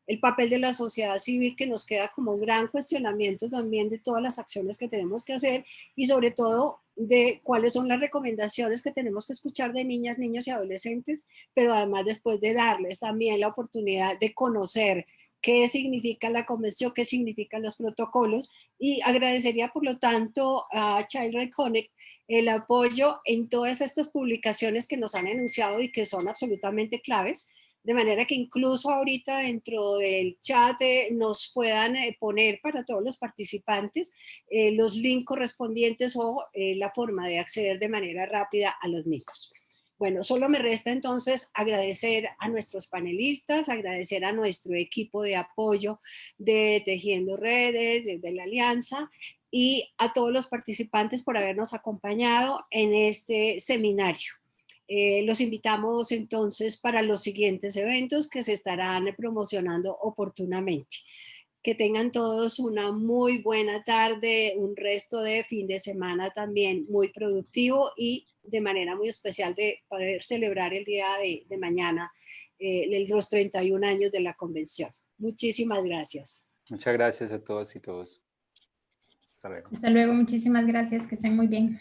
El papel de la sociedad civil, que nos queda como un gran cuestionamiento también de todas las acciones que tenemos que hacer, y sobre todo de cuáles son las recomendaciones que tenemos que escuchar de niñas, niños y adolescentes, pero además después de darles también la oportunidad de conocer qué significa la convención, qué significan los protocolos. Y agradecería por lo tanto a Children Connect el apoyo en todas estas publicaciones que nos han anunciado y que son absolutamente claves, de manera que incluso ahorita dentro del chat nos puedan poner para todos los participantes los links correspondientes o la forma de acceder de manera rápida a los mismos. Bueno, solo me resta entonces agradecer a nuestros panelistas, agradecer a nuestro equipo de apoyo de Tejiendo Redes, de la Alianza, y a todos los participantes por habernos acompañado en este seminario. Los invitamos entonces para los siguientes eventos que se estarán promocionando oportunamente. Que tengan todos una muy buena tarde, un resto de fin de semana también muy productivo, y de manera muy especial de poder celebrar el día de mañana los 31 años de la convención. Muchísimas gracias. Muchas gracias a todas y todos. Hasta luego. Hasta luego, muchísimas gracias, que estén muy bien.